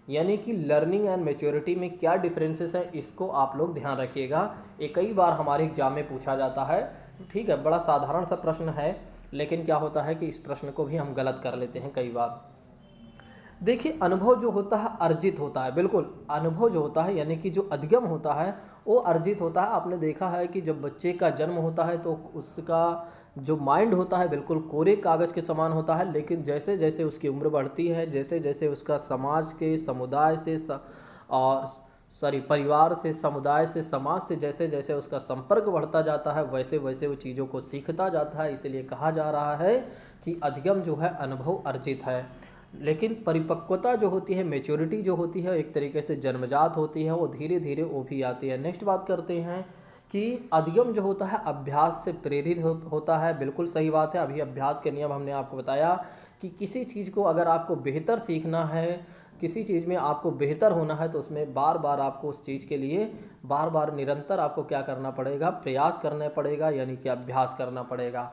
यानी कि लर्निंग एंड मैच्योरिटी में क्या डिफरेंसेस हैं, इसको आप लोग ध्यान रखिएगा। ये कई बार हमारे एग्जाम में पूछा जाता है। ठीक है, बड़ा साधारण सा प्रश्न है, लेकिन क्या होता है कि इस प्रश्न को भी हम गलत कर लेते हैं कई बार। देखिए, अनुभव जो होता है अर्जित होता है। बिल्कुल, अनुभव जो होता है यानी कि जो अधिगम होता है वो अर्जित होता है। आपने देखा है कि जब बच्चे का जन्म होता है तो उसका जो माइंड होता है बिल्कुल कोरे कागज़ के समान होता है, लेकिन जैसे जैसे उसकी उम्र बढ़ती है, जैसे जैसे उसका समाज के समुदाय से परिवार से, समुदाय से, समाज से जैसे जैसे उसका संपर्क बढ़ता जाता है, वैसे वैसे वो चीज़ों को सीखता जाता है। इसलिए कहा जा रहा है कि अधिगम जो है अनुभव अर्जित है। लेकिन परिपक्वता जो होती है, मैच्योरिटी जो होती है, एक तरीके से जन्मजात होती है, वो धीरे धीरे वो भी आती है। नेक्स्ट बात करते हैं कि अधिगम जो होता है अभ्यास से प्रेरित होता है। बिल्कुल सही बात है। अभी अभ्यास के नियम हमने आपको बताया कि किसी चीज़ को अगर आपको बेहतर सीखना है, किसी चीज़ में आपको बेहतर होना है, तो उसमें बार बार आपको उस चीज़ के लिए बार बार निरंतर आपको क्या करना पड़ेगा, प्रयास करना पड़ेगा, यानी कि अभ्यास करना पड़ेगा।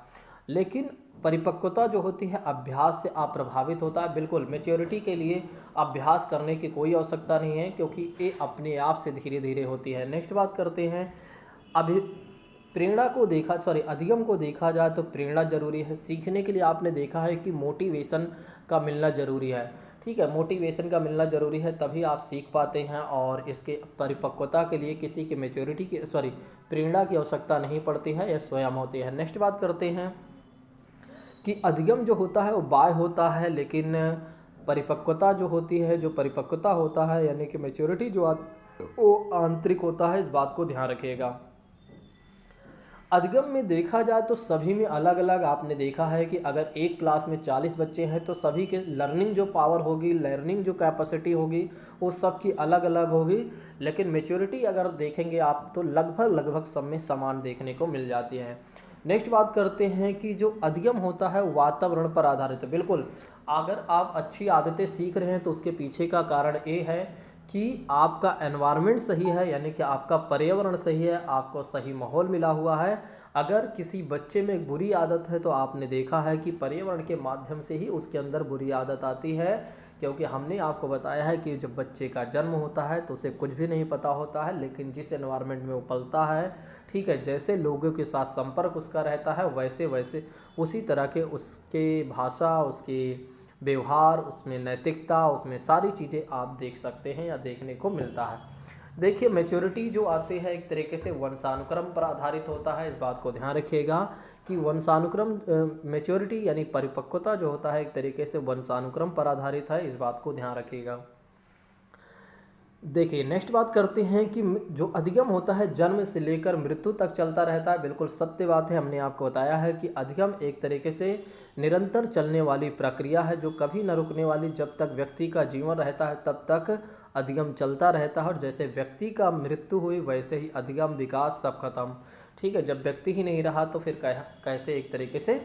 लेकिन परिपक्वता जो होती है अभ्यास से अप्रभावित होता है। बिल्कुल, मैच्योरिटी के लिए अभ्यास करने की कोई आवश्यकता नहीं है, क्योंकि ये अपने आप से धीरे धीरे होती है। नेक्स्ट बात करते हैं, अभी अधिगम को देखा जाए तो प्रेरणा जरूरी है। सीखने के लिए आपने देखा है कि मोटिवेशन का मिलना जरूरी है। ठीक है, मोटिवेशन का मिलना जरूरी है, तभी आप सीख पाते हैं। और इसके परिपक्वता के लिए किसी की प्रेरणा की आवश्यकता नहीं पड़ती है, यह स्वयं होती है। नेक्स्ट बात करते हैं कि अधिगम जो होता है वो बाह्य होता है, लेकिन परिपक्वता जो होती है, जो परिपक्वता होता है यानी कि मैच्योरिटी वो आंतरिक होता है, इस बात को ध्यान रखिएगा। अधिगम में देखा जाए तो सभी में अलग अलग आपने देखा है कि अगर एक क्लास में 40 बच्चे हैं तो सभी के लर्निंग जो पावर होगी, लर्निंग जो कैपेसिटी होगी, वो सब की अलग अलग होगी। लेकिन मैच्योरिटी अगर देखेंगे आप तो लगभग सब में समान देखने को मिल जाती है। नेक्स्ट बात करते हैं कि जो अधिगम होता है वातावरण पर आधारित है। बिल्कुल, अगर आप अच्छी आदतें सीख रहे हैं तो उसके पीछे का कारण ये है कि आपका एनवायरनमेंट सही है, यानी कि आपका पर्यावरण सही है, आपको सही माहौल मिला हुआ है। अगर किसी बच्चे में एक बुरी आदत है तो आपने देखा है कि पर्यावरण के माध्यम से ही उसके अंदर बुरी आदत आती है, क्योंकि हमने आपको बताया है कि जब बच्चे का जन्म होता है तो उसे कुछ भी नहीं पता होता है, लेकिन जिस एनवायरनमेंट में वो पलता है, ठीक है, जैसे लोगों के साथ संपर्क उसका रहता है, वैसे वैसे उसी तरह के उसके भाषा, उसकी व्यवहार, उसमें नैतिकता, उसमें सारी चीज़ें आप देख सकते हैं या देखने को मिलता है। देखिए मैच्योरिटी जो आती है एक तरीके से वंशानुक्रम पर आधारित होता है, इस बात को ध्यान रखिएगा कि वंशानुक्रम मैच्योरिटी यानी परिपक्वता जो होता है एक तरीके से वंशानुक्रम पर आधारित है, इस बात को ध्यान रखिएगा। देखिए नेक्स्ट बात करते हैं कि जो अधिगम होता है जन्म से लेकर मृत्यु तक चलता रहता है, बिल्कुल सत्य बात है। हमने आपको बताया है कि अधिगम एक तरीके से निरंतर चलने वाली प्रक्रिया है जो कभी न रुकने वाली, जब तक व्यक्ति का जीवन रहता है तब तक अधिगम चलता रहता है, और जैसे व्यक्ति का मृत्यु हुई वैसे ही अधिगम विकास सब खत्म। ठीक है, जब व्यक्ति ही नहीं रहा तो फिर कैसे एक तरीके से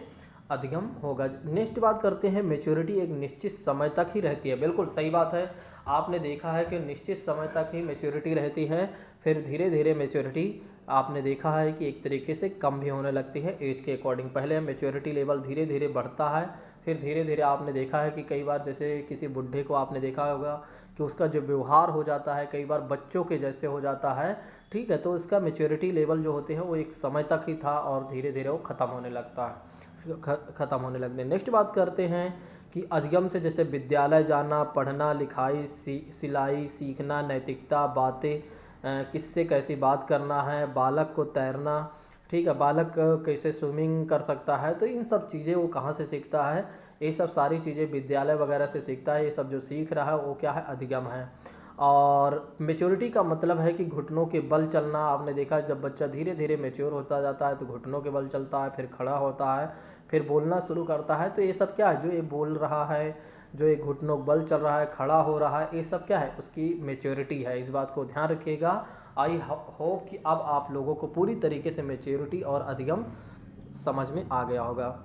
अधिगम होगा। नेक्स्ट बात करते हैं मैच्योरिटी एक निश्चित समय तक ही रहती है, बिल्कुल सही बात है। आपने देखा है कि निश्चित समय तक ही मैच्योरिटी रहती है, फिर धीरे धीरे मैच्योरिटी आपने देखा है कि एक तरीके से कम भी होने लगती है एज के अकॉर्डिंग। पहले मैच्योरिटी लेवल धीरे धीरे बढ़ता है, फिर धीरे धीरे आपने देखा है कि कई बार जैसे किसी बुढ़े को आपने देखा होगा कि उसका जो व्यवहार हो जाता है कई बार बच्चों के जैसे हो जाता है। ठीक है, तो इसका मैच्योरिटी लेवल जो होते हैं वो एक समय तक ही था और धीरे धीरे वो ख़त्म होने लगता है, ख़त्म होने लगने। नेक्स्ट बात करते हैं कि अधिगम से जैसे विद्यालय जाना, पढ़ना लिखाई, सिलाई सीखना, नैतिकता, बातें, किससे कैसी बात करना है, बालक को तैरना, ठीक है, बालक कैसे स्विमिंग कर सकता है, तो इन सब चीज़ें वो कहाँ से सीखता है, ये सब सारी चीज़ें विद्यालय वगैरह से सीखता है। ये सब जो सीख रहा है वो क्या है, अधिगम है। और मैच्योरिटी का मतलब है कि घुटनों के बल चलना। आपने देखा जब बच्चा धीरे धीरे मैच्योर होता जाता है तो घुटनों के बल चलता है, फिर खड़ा होता है, फिर बोलना शुरू करता है। तो ये सब क्या है, जो ये बोल रहा है, जो ये घुटनों बल चल रहा है, खड़ा हो रहा है, ये सब क्या है, उसकी मैच्योरिटी है। इस बात को ध्यान रखिएगा। आई होप कि अब आप लोगों को पूरी तरीके से मैच्योरिटी और अधिगम समझ में आ गया होगा।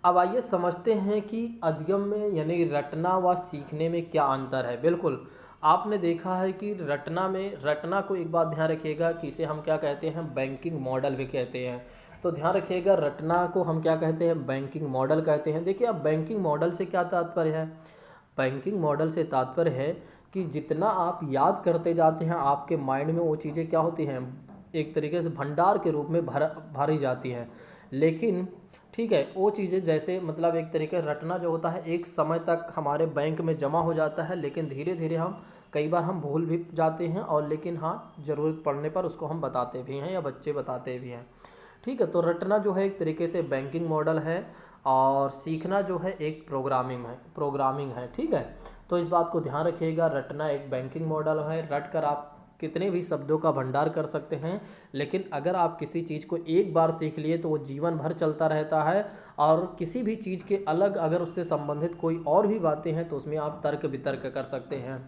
अब आइए समझते हैं कि अधिगम में यानी रटना व सीखने में क्या अंतर है। बिल्कुल आपने देखा है कि रटना को एक बात ध्यान रखिएगा कि इसे हम क्या कहते हैं, बैंकिंग मॉडल भी कहते हैं। तो ध्यान रखिएगा, रटना को हम क्या कहते हैं, बैंकिंग मॉडल कहते हैं। देखिए अब बैंकिंग मॉडल से क्या तात्पर्य है, बैंकिंग मॉडल से तात्पर्य है कि जितना आप याद करते जाते हैं आपके माइंड में वो चीज़ें क्या होती हैं, एक तरीके से भंडार के रूप में भरी जाती हैं। लेकिन ठीक है, वो चीज़ें जैसे मतलब एक तरीके रटना जो होता है एक समय तक हमारे बैंक में जमा हो जाता है, लेकिन धीरे धीरे हम कई बार हम भूल भी जाते हैं, और लेकिन हाँ ज़रूरत पड़ने पर उसको हम बताते भी हैं या बच्चे बताते भी हैं। ठीक है, तो रटना जो है एक तरीके से बैंकिंग मॉडल है, और सीखना जो है एक प्रोग्रामिंग है। ठीक है, तो इस बात को ध्यान रखिएगा, रटना एक बैंकिंग मॉडल है। रट कर आप कितने भी शब्दों का भंडार कर सकते हैं, लेकिन अगर आप किसी चीज़ को एक बार सीख लिए तो वो जीवन भर चलता रहता है। और किसी भी चीज़ के अलग अगर उससे संबंधित कोई और भी बातें हैं तो उसमें आप तर्क वितर्क कर सकते हैं।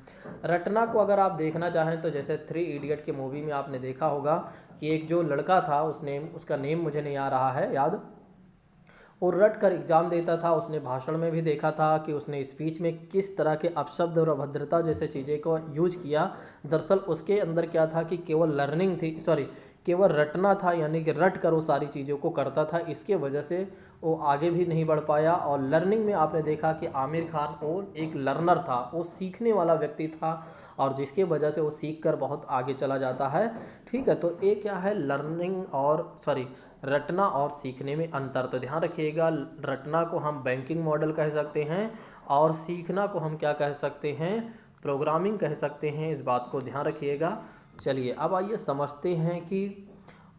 रटना को अगर आप देखना चाहें तो जैसे 3 इडियट के मूवी में आपने देखा होगा कि एक जो लड़का था, उसका नेम मुझे नहीं आ रहा है याद, और रट कर एग्ज़ाम देता था। उसने भाषण में भी देखा था कि उसने स्पीच में किस तरह के अपशब्द और अभद्रता जैसे चीज़ें को यूज किया। दरअसल उसके अंदर क्या था कि केवल लर्निंग थी, केवल रटना था, यानी कि रट कर वो सारी चीज़ों को करता था। इसके वजह से वो आगे भी नहीं बढ़ पाया। और लर्निंग में आपने देखा कि आमिर खान और एक लर्नर था, वो सीखने वाला व्यक्ति था, और जिसके वजह से वो सीख कर बहुत आगे चला जाता है। ठीक है, तो ये क्या है, लर्निंग और रटना और सीखने में अंतर। तो ध्यान रखिएगा, रटना को हम बैंकिंग मॉडल कह सकते हैं और सीखना को हम क्या कह सकते हैं, प्रोग्रामिंग कह सकते हैं। इस बात को ध्यान रखिएगा। चलिए अब आइए समझते हैं कि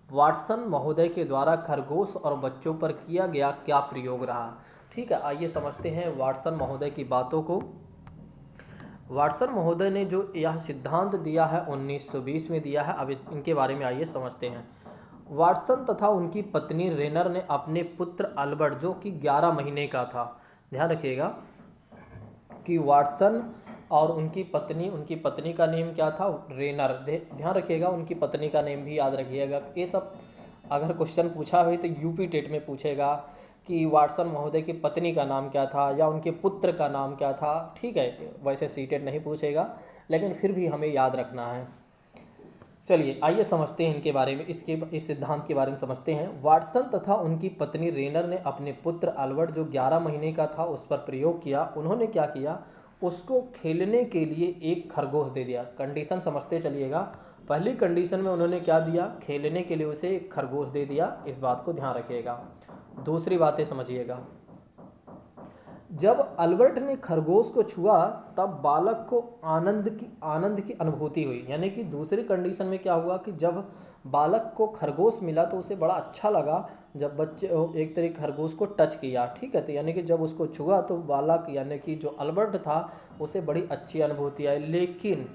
वाटसन महोदय के द्वारा खरगोश और बच्चों पर किया गया क्या प्रयोग रहा। ठीक है, आइए समझते हैं वाटसन महोदय की बातों को। वाटसन महोदय ने जो यह सिद्धांत दिया है 1920 में दिया है। अब इनके बारे में आइए समझते हैं। वाटसन तथा उनकी पत्नी रेनर ने अपने पुत्र अल्बर्ट जो कि 11 महीने का था, ध्यान रखिएगा कि वाटसन और उनकी पत्नी का नेम क्या था, रेनर। ध्यान रखिएगा, उनकी पत्नी का नेम भी याद रखिएगा। ये सब अगर क्वेश्चन पूछा हुई तो यूपी टेट में पूछेगा कि वाटसन महोदय की पत्नी का नाम क्या था या उनके पुत्र का नाम क्या था। ठीक है, वैसे सीटेट नहीं पूछेगा, लेकिन फिर भी हमें याद रखना है। चलिए आइए समझते हैं इनके बारे में, इस सिद्धांत के बारे में समझते हैं। वाटसन तथा उनकी पत्नी रेनर ने अपने पुत्र अल्बर्ट जो 11 महीने का था उस पर प्रयोग किया। उन्होंने क्या किया, उसको खेलने के लिए एक खरगोश दे दिया। कंडीशन समझते चलिएगा। पहली कंडीशन में उन्होंने क्या दिया, खेलने के लिए उसे एक खरगोश दे दिया। इस बात को ध्यान रखिएगा। दूसरी बातें समझिएगा, जब अल्बर्ट ने खरगोश को छुआ तब बालक को आनंद की अनुभूति हुई। यानी कि दूसरी कंडीशन में क्या हुआ कि जब बालक को खरगोश मिला तो उसे बड़ा अच्छा लगा। जब बच्चे एक तरीके खरगोश को टच किया, ठीक है, तो यानी कि जब उसको छुआ तो बालक यानी कि जो अल्बर्ट था उसे बड़ी अच्छी अनुभूति आई। लेकिन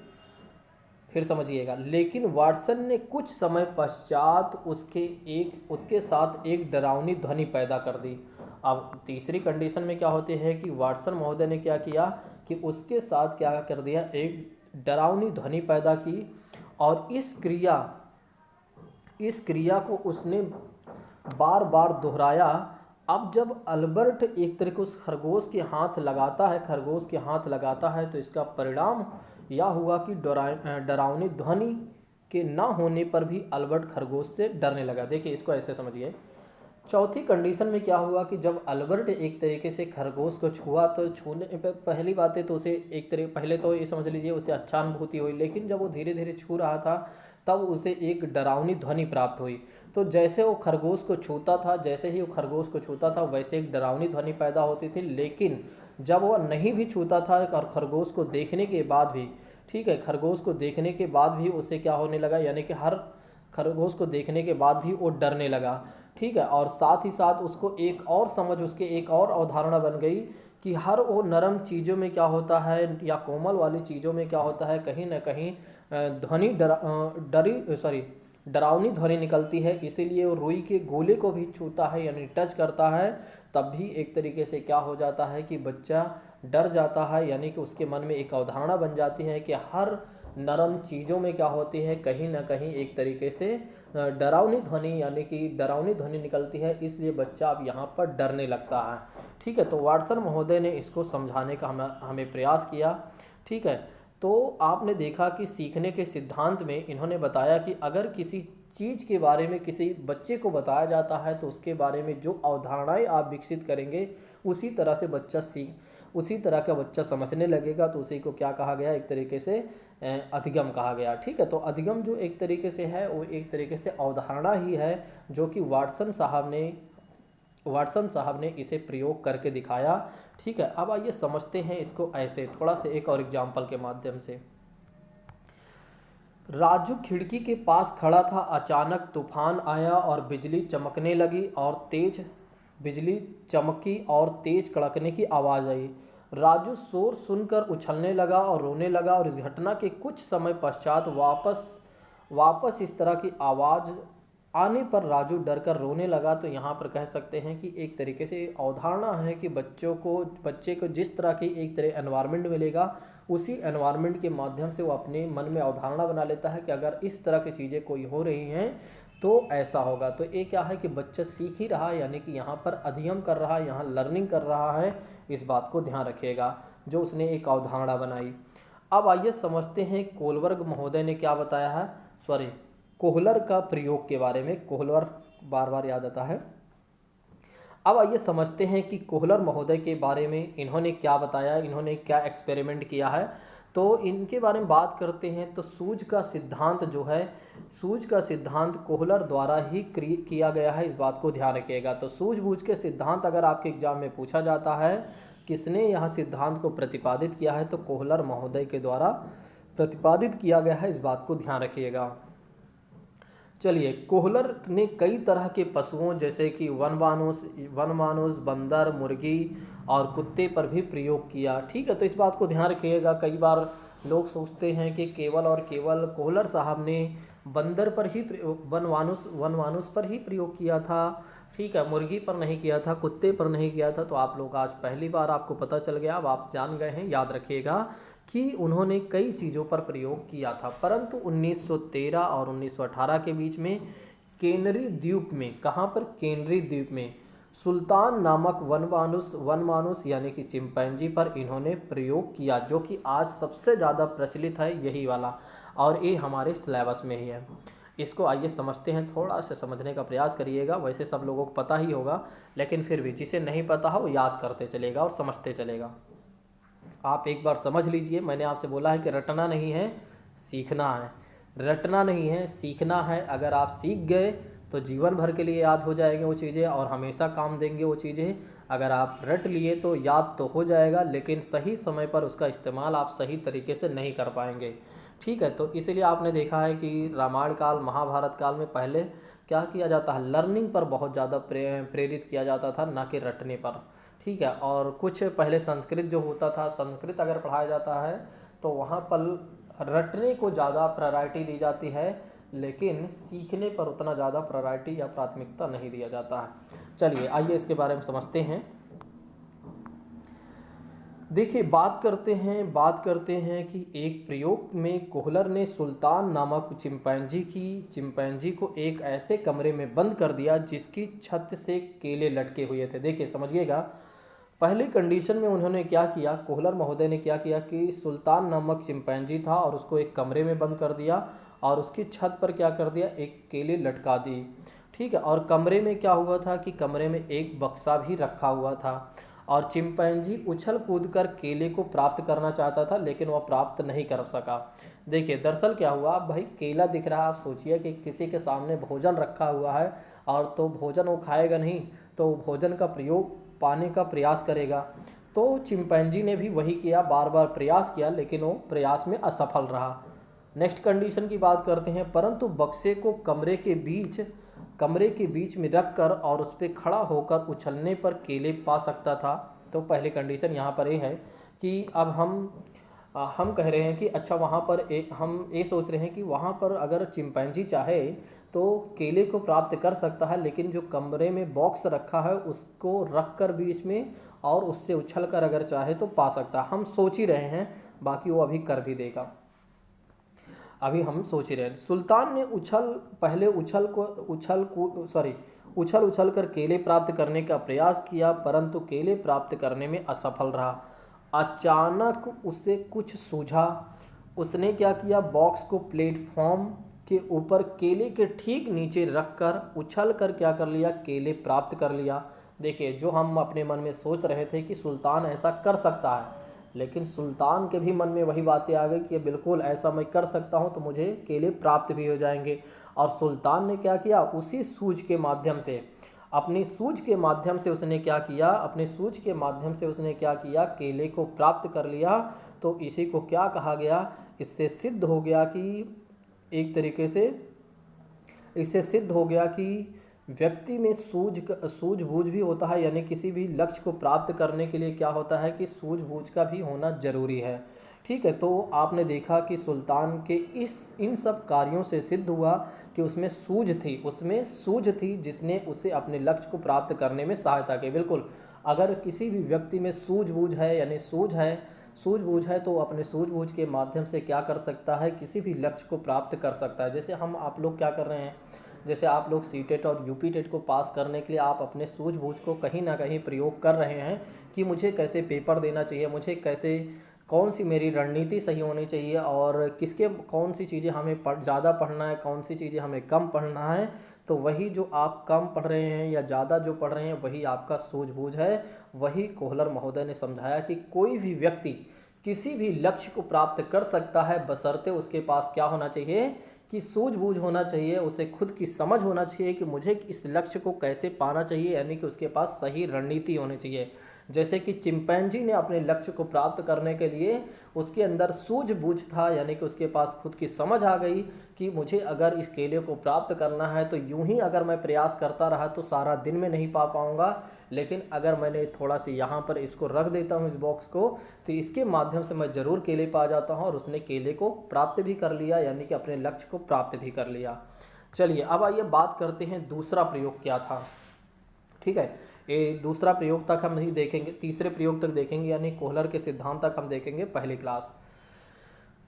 फिर समझिएगा, लेकिन वाटसन ने कुछ समय पश्चात उसके साथ एक डरावनी ध्वनि पैदा कर दी। अब तीसरी कंडीशन में क्या होती है कि वाटसन महोदय ने क्या किया कि उसके साथ क्या कर दिया, एक डरावनी ध्वनि पैदा की, और इस क्रिया को उसने बार बार दोहराया। अब जब अल्बर्ट एक तरीके उस खरगोश के हाथ लगाता है तो इसका परिणाम यह हुआ कि डरावनी ध्वनि के न होने पर भी अल्बर्ट खरगोश से डरने लगा। देखिए इसको ऐसे समझिए। चौथी कंडीशन में क्या हुआ कि जब अल्बर्ट एक तरीके से खरगोश को छुआ तो छूने पे पहली बात है तो उसे पहले तो ये समझ लीजिए उसे अच्छा अनुभूति हुई, लेकिन जब वो धीरे धीरे छू रहा था तब उसे एक डरावनी ध्वनि प्राप्त हुई। तो जैसे ही वो खरगोश को छूता था वैसे एक डरावनी ध्वनि पैदा होती थी। लेकिन जब वह नहीं भी छूता था और खरगोश को देखने के बाद भी, ठीक है, खरगोश को देखने के बाद भी उसे क्या होने लगा, यानी कि हर खरगोश को देखने के बाद भी वो डरने लगा, ठीक है। और साथ ही साथ उसको एक और अवधारणा बन गई कि हर वो नरम चीज़ों में क्या होता है या कोमल वाली चीज़ों में क्या होता है, कहीं ना कहीं डरावनी ध्वनि निकलती है। इसीलिए वो रुई के गोले को भी छूता है यानी टच करता है तब भी एक तरीके से क्या हो जाता है कि बच्चा डर जाता है। यानी कि उसके मन में एक अवधारणा बन जाती है कि हर नरम चीज़ों में क्या होती है, कहीं ना कहीं एक तरीके से डरावनी ध्वनि निकलती है। इसलिए बच्चा अब यहाँ पर डरने लगता है, ठीक है। तो वाटसन महोदय ने इसको समझाने का हमें प्रयास किया, ठीक है। तो आपने देखा कि सीखने के सिद्धांत में इन्होंने बताया कि अगर किसी चीज़ के बारे में किसी बच्चे को बताया जाता है तो उसके बारे में जो अवधारणाएं आप विकसित करेंगे उसी तरह का बच्चा समझने लगेगा। तो उसी को क्या कहा गया, एक तरीके से अधिगम कहा गया, ठीक है। तो अधिगम जो एक तरीके से है वो एक तरीके से अवधारणा ही है जो कि वाटसन साहब ने इसे प्रयोग करके दिखाया, ठीक है। अब आइए समझते हैं इसको ऐसे थोड़ा सा एक और एग्जाम्पल के माध्यम से। राजू खिड़की के पास खड़ा था, अचानक तूफान आया और बिजली चमकी और तेज कड़कने की आवाज़ आई। राजू शोर सुनकर उछलने लगा और रोने लगा, और इस घटना के कुछ समय पश्चात वापस इस तरह की आवाज़ आने पर राजू डरकर रोने लगा। तो यहाँ पर कह सकते हैं कि एक तरीके से अवधारणा है कि बच्चे को जिस तरह की एक तरह एनवायरनमेंट मिलेगा उसी एनवायरनमेंट के माध्यम से वो अपने मन में अवधारणा बना लेता है कि अगर इस तरह की चीज़ें कोई हो रही हैं तो ऐसा होगा। तो ये क्या है कि बच्चा सीख ही रहा है, यानी कि यहाँ पर अध्ययन कर रहा है, यहाँ लर्निंग कर रहा है। इस बात को ध्यान रखिएगा जो उसने एक अवधारणा बनाई। अब आइए समझते हैं कोहलर महोदय ने क्या बताया है, कोहलर का प्रयोग के बारे में। कोहलर बार बार याद आता है। अब आइए समझते हैं कि कोहलर महोदय के बारे में इन्होंने क्या बताया, इन्होंने क्या एक्सपेरिमेंट किया है। तो इनके बारे में बात करते हैं तो सूझ का सिद्धांत कोहलर द्वारा ही किया गया है, इस बात को ध्यान रखिएगा। तो सूझबूझ के सिद्धांत अगर आपके एग्जाम में पूछा जाता है किसने यह सिद्धांत को प्रतिपादित किया है तो कोहलर महोदय के द्वारा प्रतिपादित किया गया है, इस बात को ध्यान रखिएगा। चलिए, कोहलर ने कई तरह के पशुओं जैसे कि वनमानुष, बंदर, मुर्गी और कुत्ते पर भी प्रयोग किया, ठीक है। तो इस बात को ध्यान रखिएगा। कई बार लोग सोचते हैं कि केवल कोहलर साहब ने बंदर पर ही वनमानुष पर ही प्रयोग किया था, ठीक है, मुर्गी पर नहीं किया था, कुत्ते पर नहीं किया था। तो आप लोग आज पहली बार आपको पता चल गया, अब आप जान गए हैं। याद रखिएगा कि उन्होंने कई चीज़ों पर प्रयोग किया था, परंतु 1913 और 1918 के बीच में केनरी द्वीप में, कहाँ पर, केनरी द्वीप में सुल्तान नामक वनमानुष यानी कि चिंपैंजी पर इन्होंने प्रयोग किया, जो कि आज सबसे ज़्यादा प्रचलित है यही वाला, और ये हमारे सिलेबस में ही है। इसको आइए समझते हैं, थोड़ा सा समझने का प्रयास करिएगा। वैसे सब लोगों को पता ही होगा, लेकिन फिर भी जिसे नहीं पता हो याद करते चलेगा और समझते चलेगा। आप एक बार समझ लीजिए, मैंने आपसे बोला है कि रटना नहीं है, सीखना है। रटना नहीं है, सीखना है। अगर आप सीख गए तो जीवन भर के लिए याद हो जाएंगे वो चीज़ें और हमेशा काम देंगे वो चीज़ें। अगर आप रट लिए तो याद तो हो जाएगा, लेकिन सही समय पर उसका इस्तेमाल आप सही तरीके से नहीं कर पाएंगे। ठीक है, तो इसीलिए आपने देखा है कि रामायण काल महाभारत काल में पहले क्या किया जाता है, लर्निंग पर बहुत ज़्यादा प्रेरित किया जाता था, ना कि रटने पर। ठीक है, और कुछ पहले संस्कृत जो होता था, संस्कृत अगर पढ़ाया जाता है तो वहाँ पर रटने को ज़्यादा प्रायोरिटी दी जाती है, लेकिन सीखने पर उतना ज़्यादा प्रायोरिटी या प्राथमिकता नहीं दिया जाता है। चलिए आइए इसके बारे में समझते हैं। देखिए बात करते हैं कि एक प्रयोग में कोहलर ने सुल्तान नामक चिंपैंजी को एक ऐसे कमरे में बंद कर दिया जिसकी छत से केले लटके हुए थे। देखिए समझिएगा, पहली कंडीशन में उन्होंने क्या किया, कोहलर महोदय ने क्या किया कि सुल्तान नामक चिंपैंजी था और उसको एक कमरे में बंद कर दिया और उसकी छत पर क्या कर दिया, एक केले लटका दी। ठीक है, और कमरे में क्या हुआ था कि कमरे में एक बक्सा भी रखा हुआ था और चिंपैंजी उछल कूद कर केले को प्राप्त करना चाहता था, लेकिन वह प्राप्त नहीं कर सका। देखिए दरअसल क्या हुआ, अब भाई केला दिख रहा है, आप सोचिए कि किसी के सामने भोजन रखा हुआ है और तो भोजन वो खाएगा नहीं, तो भोजन का प्रयोग पाने का प्रयास करेगा। तो चिंपैंजी ने भी वही किया, बार बार प्रयास किया, लेकिन वो प्रयास में असफल रहा। नेक्स्ट कंडीशन की बात करते हैं, परंतु बक्से को कमरे के बीच में रखकर और उस पर खड़ा होकर उछलने पर केले पा सकता था। तो पहली कंडीशन यहाँ पर ये है कि अब हम कह रहे हैं कि अच्छा वहाँ पर हम ये सोच रहे हैं कि वहाँ पर अगर चिंपैंजी चाहे तो केले को प्राप्त कर सकता है, लेकिन जो कमरे में बॉक्स रखा है उसको रख कर बीच में और उससे उछल कर अगर चाहे तो पा सकता है। हम सोच ही रहे हैं, बाकी वो अभी कर भी देगा, अभी हम सोच ही रहे हैं। सुल्तान ने उछल उछल कर केले प्राप्त करने का प्रयास किया, परंतु केले प्राप्त करने में असफल रहा। अचानक उसे कुछ सूझा। उसने क्या किया, बॉक्स को प्लेटफॉर्म के ऊपर केले के ठीक नीचे रखकर उछल कर क्या कर लिया, केले प्राप्त कर लिया। देखिए जो हम अपने मन में सोच रहे थे कि सुल्तान ऐसा कर सकता है, लेकिन सुल्तान के भी मन में वही बातें आ गई कि बिल्कुल ऐसा मैं कर सकता हूं तो मुझे केले प्राप्त भी हो जाएंगे। और सुल्तान ने क्या किया, उसी सूझ के माध्यम से उसने क्या किया, केले को प्राप्त कर लिया। तो इसी को क्या कहा गया, इससे सिद्ध हो गया कि एक तरीके से इससे सिद्ध हो गया कि व्यक्ति में सूझबूझ भी होता है, यानी किसी भी लक्ष्य को प्राप्त करने के लिए क्या होता है कि सूझबूझ का भी होना जरूरी है। ठीक है, तो आपने देखा कि सुल्तान के इन सब कार्यों से सिद्ध हुआ कि उसमें सूझ थी जिसने उसे अपने लक्ष्य को प्राप्त करने में सहायता की। बिल्कुल, अगर किसी भी व्यक्ति में सूझबूझ है यानी सूझबूझ है तो अपने सूझबूझ के माध्यम से क्या कर सकता है, किसी भी लक्ष्य को प्राप्त कर सकता है। जैसे आप लोग क्या कर रहे हैं, जैसे आप लोग सीटेट और यूपीटेट को पास करने के लिए आप अपने सूझबूझ को कहीं ना कहीं प्रयोग कर रहे हैं कि मुझे कैसे पेपर देना चाहिए, मुझे कैसे, कौन सी मेरी रणनीति सही होनी चाहिए और कौन सी चीज़ें हमें ज़्यादा पढ़ना है, कौन सी चीज़ें हमें कम पढ़ना है। तो वही जो आप कम पढ़ रहे हैं या ज़्यादा जो पढ़ रहे हैं वही आपका सूझबूझ है। वही कोहलर महोदय ने समझाया कि कोई भी व्यक्ति किसी भी लक्ष्य को प्राप्त कर सकता है, बशर्ते उसके पास क्या होना चाहिए कि सूझबूझ होना चाहिए, उसे खुद की समझ होना चाहिए कि मुझे इस लक्ष्य को कैसे पाना चाहिए, यानी कि उसके पास सही रणनीति होनी चाहिए। जैसे कि चिंपैंजी ने अपने लक्ष्य को प्राप्त करने के लिए उसके अंदर सूझबूझ था, यानी कि उसके पास खुद की समझ आ गई कि मुझे अगर इस केले को प्राप्त करना है तो यूं ही अगर मैं प्रयास करता रहा तो सारा दिन में नहीं पा पाऊंगा, लेकिन अगर मैंने थोड़ा सा यहाँ पर इसको रख देता हूँ इस बॉक्स को, तो इसके माध्यम से मैं ज़रूर केले पा जाता हूँ। और उसने केले को प्राप्त भी कर लिया, यानी कि अपने लक्ष्य को प्राप्त भी कर लिया। चलिए अब आइए बात करते हैं दूसरा प्रयोग क्या था। ठीक है, ये दूसरा प्रयोग तक हम नहीं देखेंगे, तीसरे प्रयोग तक देखेंगे, यानी कोहलर के सिद्धांत तक हम देखेंगे पहली क्लास।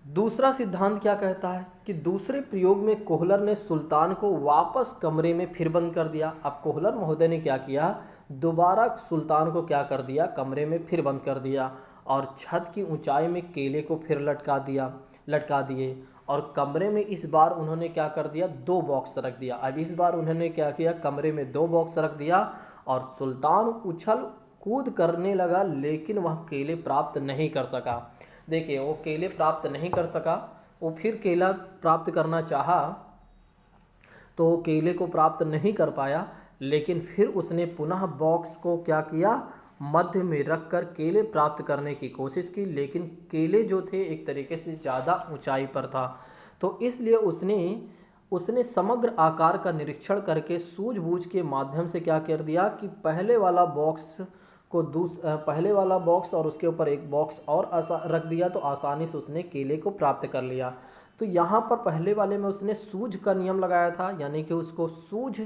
दूसरा सिद्धांत क्या कहता है कि दूसरे प्रयोग में कोहलर ने सुल्तान को वापस कमरे में फिर बंद कर दिया। अब कोहलर महोदय ने क्या किया, दोबारा सुल्तान को क्या कर दिया, कमरे में फिर बंद कर दिया और छत की ऊंचाई में केले को फिर लटका दिए और कमरे में इस बार उन्होंने क्या कर दिया, 2 बॉक्स रख दिया। अब इस बार उन्होंने क्या किया, कमरे में 2 बॉक्स रख दिया और सुल्तान उछल कूद करने लगा, लेकिन वह केले प्राप्त नहीं कर सका। देखिए वो केले प्राप्त नहीं कर सका, वो फिर केला प्राप्त करना चाहा तो केले को प्राप्त नहीं कर पाया, लेकिन फिर उसने पुनः बॉक्स को क्या किया, मध्य में रख कर केले प्राप्त करने की कोशिश की, लेकिन केले जो थे एक तरीके से ज़्यादा ऊंचाई पर था। तो इसलिए उसने उसने समग्र आकार का निरीक्षण करके सूझबूझ के माध्यम से क्या कर दिया कि पहले वाला बॉक्स और उसके ऊपर एक बॉक्स और रख दिया, तो आसानी से उसने केले को प्राप्त कर लिया। तो यहाँ पर पहले वाले में उसने सूझ का नियम लगाया था, यानी कि उसको सूझ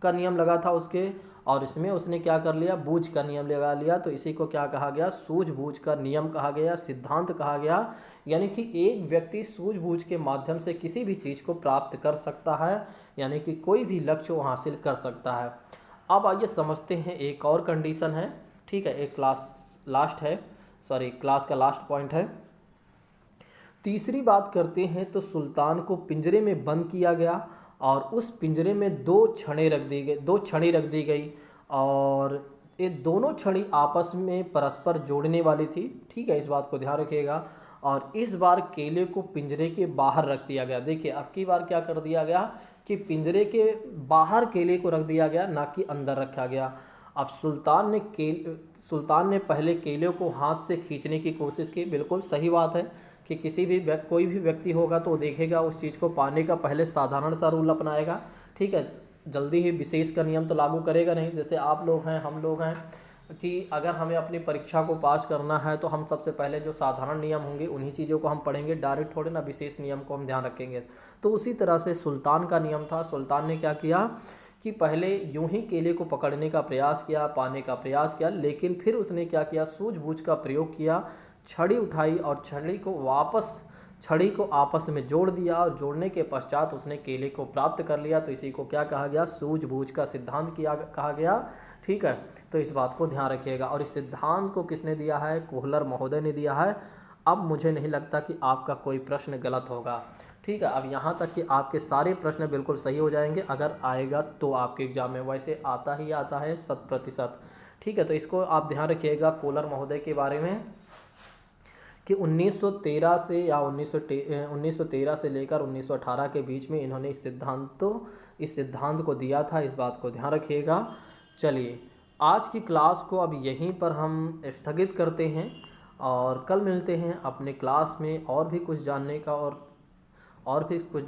का नियम लगा था उसके, और इसमें उसने क्या कर लिया, बूझ का नियम लगा लिया। तो इसी को क्या कहा गया, सूझबूझ का नियम कहा गया, सिद्धांत कहा गया। यानी कि एक व्यक्ति सूझबूझ के माध्यम से किसी भी चीज़ को प्राप्त कर सकता है, यानी कि कोई भी लक्ष्य वो हासिल कर सकता है। अब आइए समझते हैं, एक और कंडीशन है, ठीक है, एक क्लास का लास्ट पॉइंट है। तीसरी बात करते हैं, तो सुल्तान को पिंजरे में बंद किया गया और उस पिंजरे में दो छड़ी रख दी गई, और ये दोनों छड़ी आपस में परस्पर जोड़ने वाली थी, ठीक है, इस बात को ध्यान रखिएगा। और इस बार केले को पिंजरे के बाहर रख दिया गया। देखिए अब की बार क्या कर दिया गया कि पिंजरे के बाहर केले को रख दिया गया, ना कि अंदर रखा गया। अब सुल्तान ने पहले केले को हाथ से खींचने की कोशिश की। बिल्कुल सही बात है कि कोई भी व्यक्ति होगा तो देखेगा उस चीज़ को पाने का पहले साधारण सा रूल अपनाएगा, ठीक है, जल्दी ही विशेष का नियम तो लागू करेगा नहीं। जैसे आप लोग हैं, हम लोग हैं, कि अगर हमें अपनी परीक्षा को पास करना है तो हम सबसे पहले जो साधारण नियम होंगे उन्हीं चीज़ों को हम पढ़ेंगे, डायरेक्ट थोड़े ना विशेष नियम को हम ध्यान रखेंगे। तो उसी तरह से सुल्तान का नियम था। सुल्तान ने क्या किया कि पहले यूं ही केले को पकड़ने का प्रयास किया, पाने का प्रयास किया, लेकिन फिर उसने क्या किया, सूझबूझ का प्रयोग किया, छड़ी उठाई और छड़ी को आपस में जोड़ दिया, और जोड़ने के पश्चात उसने केले को प्राप्त कर लिया। तो इसी को क्या कहा गया, सूझबूझ का सिद्धांत कहा गया, ठीक है। तो इस बात को ध्यान रखिएगा। और इस सिद्धांत को किसने दिया है, कोहलर महोदय ने दिया है। अब मुझे नहीं लगता कि आपका कोई प्रश्न गलत होगा, ठीक है। अब यहाँ तक कि आपके सारे प्रश्न बिल्कुल सही हो जाएंगे, अगर आएगा तो आपके एग्जाम में, वैसे आता ही आता है 100%, ठीक है। तो इसको आप ध्यान रखिएगा कोहलर महोदय के बारे में कि 1913 से लेकर 1918 के बीच में इन्होंने इस सिद्धांत को दिया था, इस बात को ध्यान रखिएगा। चलिए आज की क्लास को अब यहीं पर हम स्थगित करते हैं, और कल मिलते हैं अपने क्लास में, और भी कुछ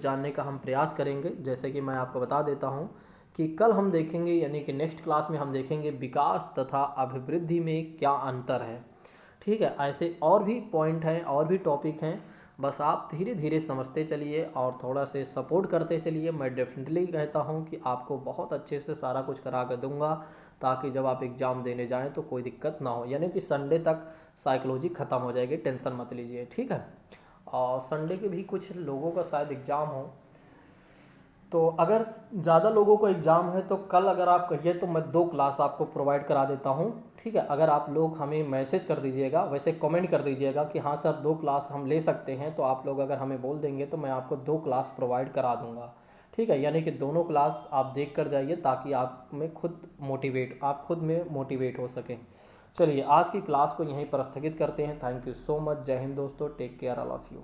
जानने का हम प्रयास करेंगे। जैसे कि मैं आपको बता देता हूँ कि कल हम देखेंगे, यानी कि नेक्स्ट क्लास में हम देखेंगे विकास तथा अभिवृद्धि में क्या अंतर है, ठीक है। ऐसे और भी पॉइंट हैं, और भी टॉपिक हैं, बस आप धीरे धीरे समझते चलिए और थोड़ा से सपोर्ट करते चलिए। मैं डेफिनेटली कहता हूं कि आपको बहुत अच्छे से सारा कुछ करा कर दूंगा, ताकि जब आप एग्ज़ाम देने जाएं तो कोई दिक्कत ना हो। यानी कि संडे तक साइकोलॉजी ख़त्म हो जाएगी, टेंशन मत लीजिए, ठीक है। और संडे के भी कुछ लोगों का शायद एग्ज़ाम हो, तो अगर ज़्यादा लोगों को एग्ज़ाम है तो कल अगर आप कहिए तो मैं 2 क्लास आपको प्रोवाइड करा देता हूँ, ठीक है। अगर आप लोग हमें मैसेज कर दीजिएगा, वैसे कमेंट कर दीजिएगा कि हाँ सर 2 क्लास हम ले सकते हैं, तो आप लोग अगर हमें बोल देंगे तो मैं आपको 2 क्लास प्रोवाइड करा दूँगा, ठीक है। यानी कि दोनों क्लास आप देख कर जाइए, ताकि आप खुद में मोटिवेट हो सकें। चलिए आज की क्लास को यहीं पर स्थगित करते हैं। Thank you so much. जय हिंद दोस्तों, take care all of you.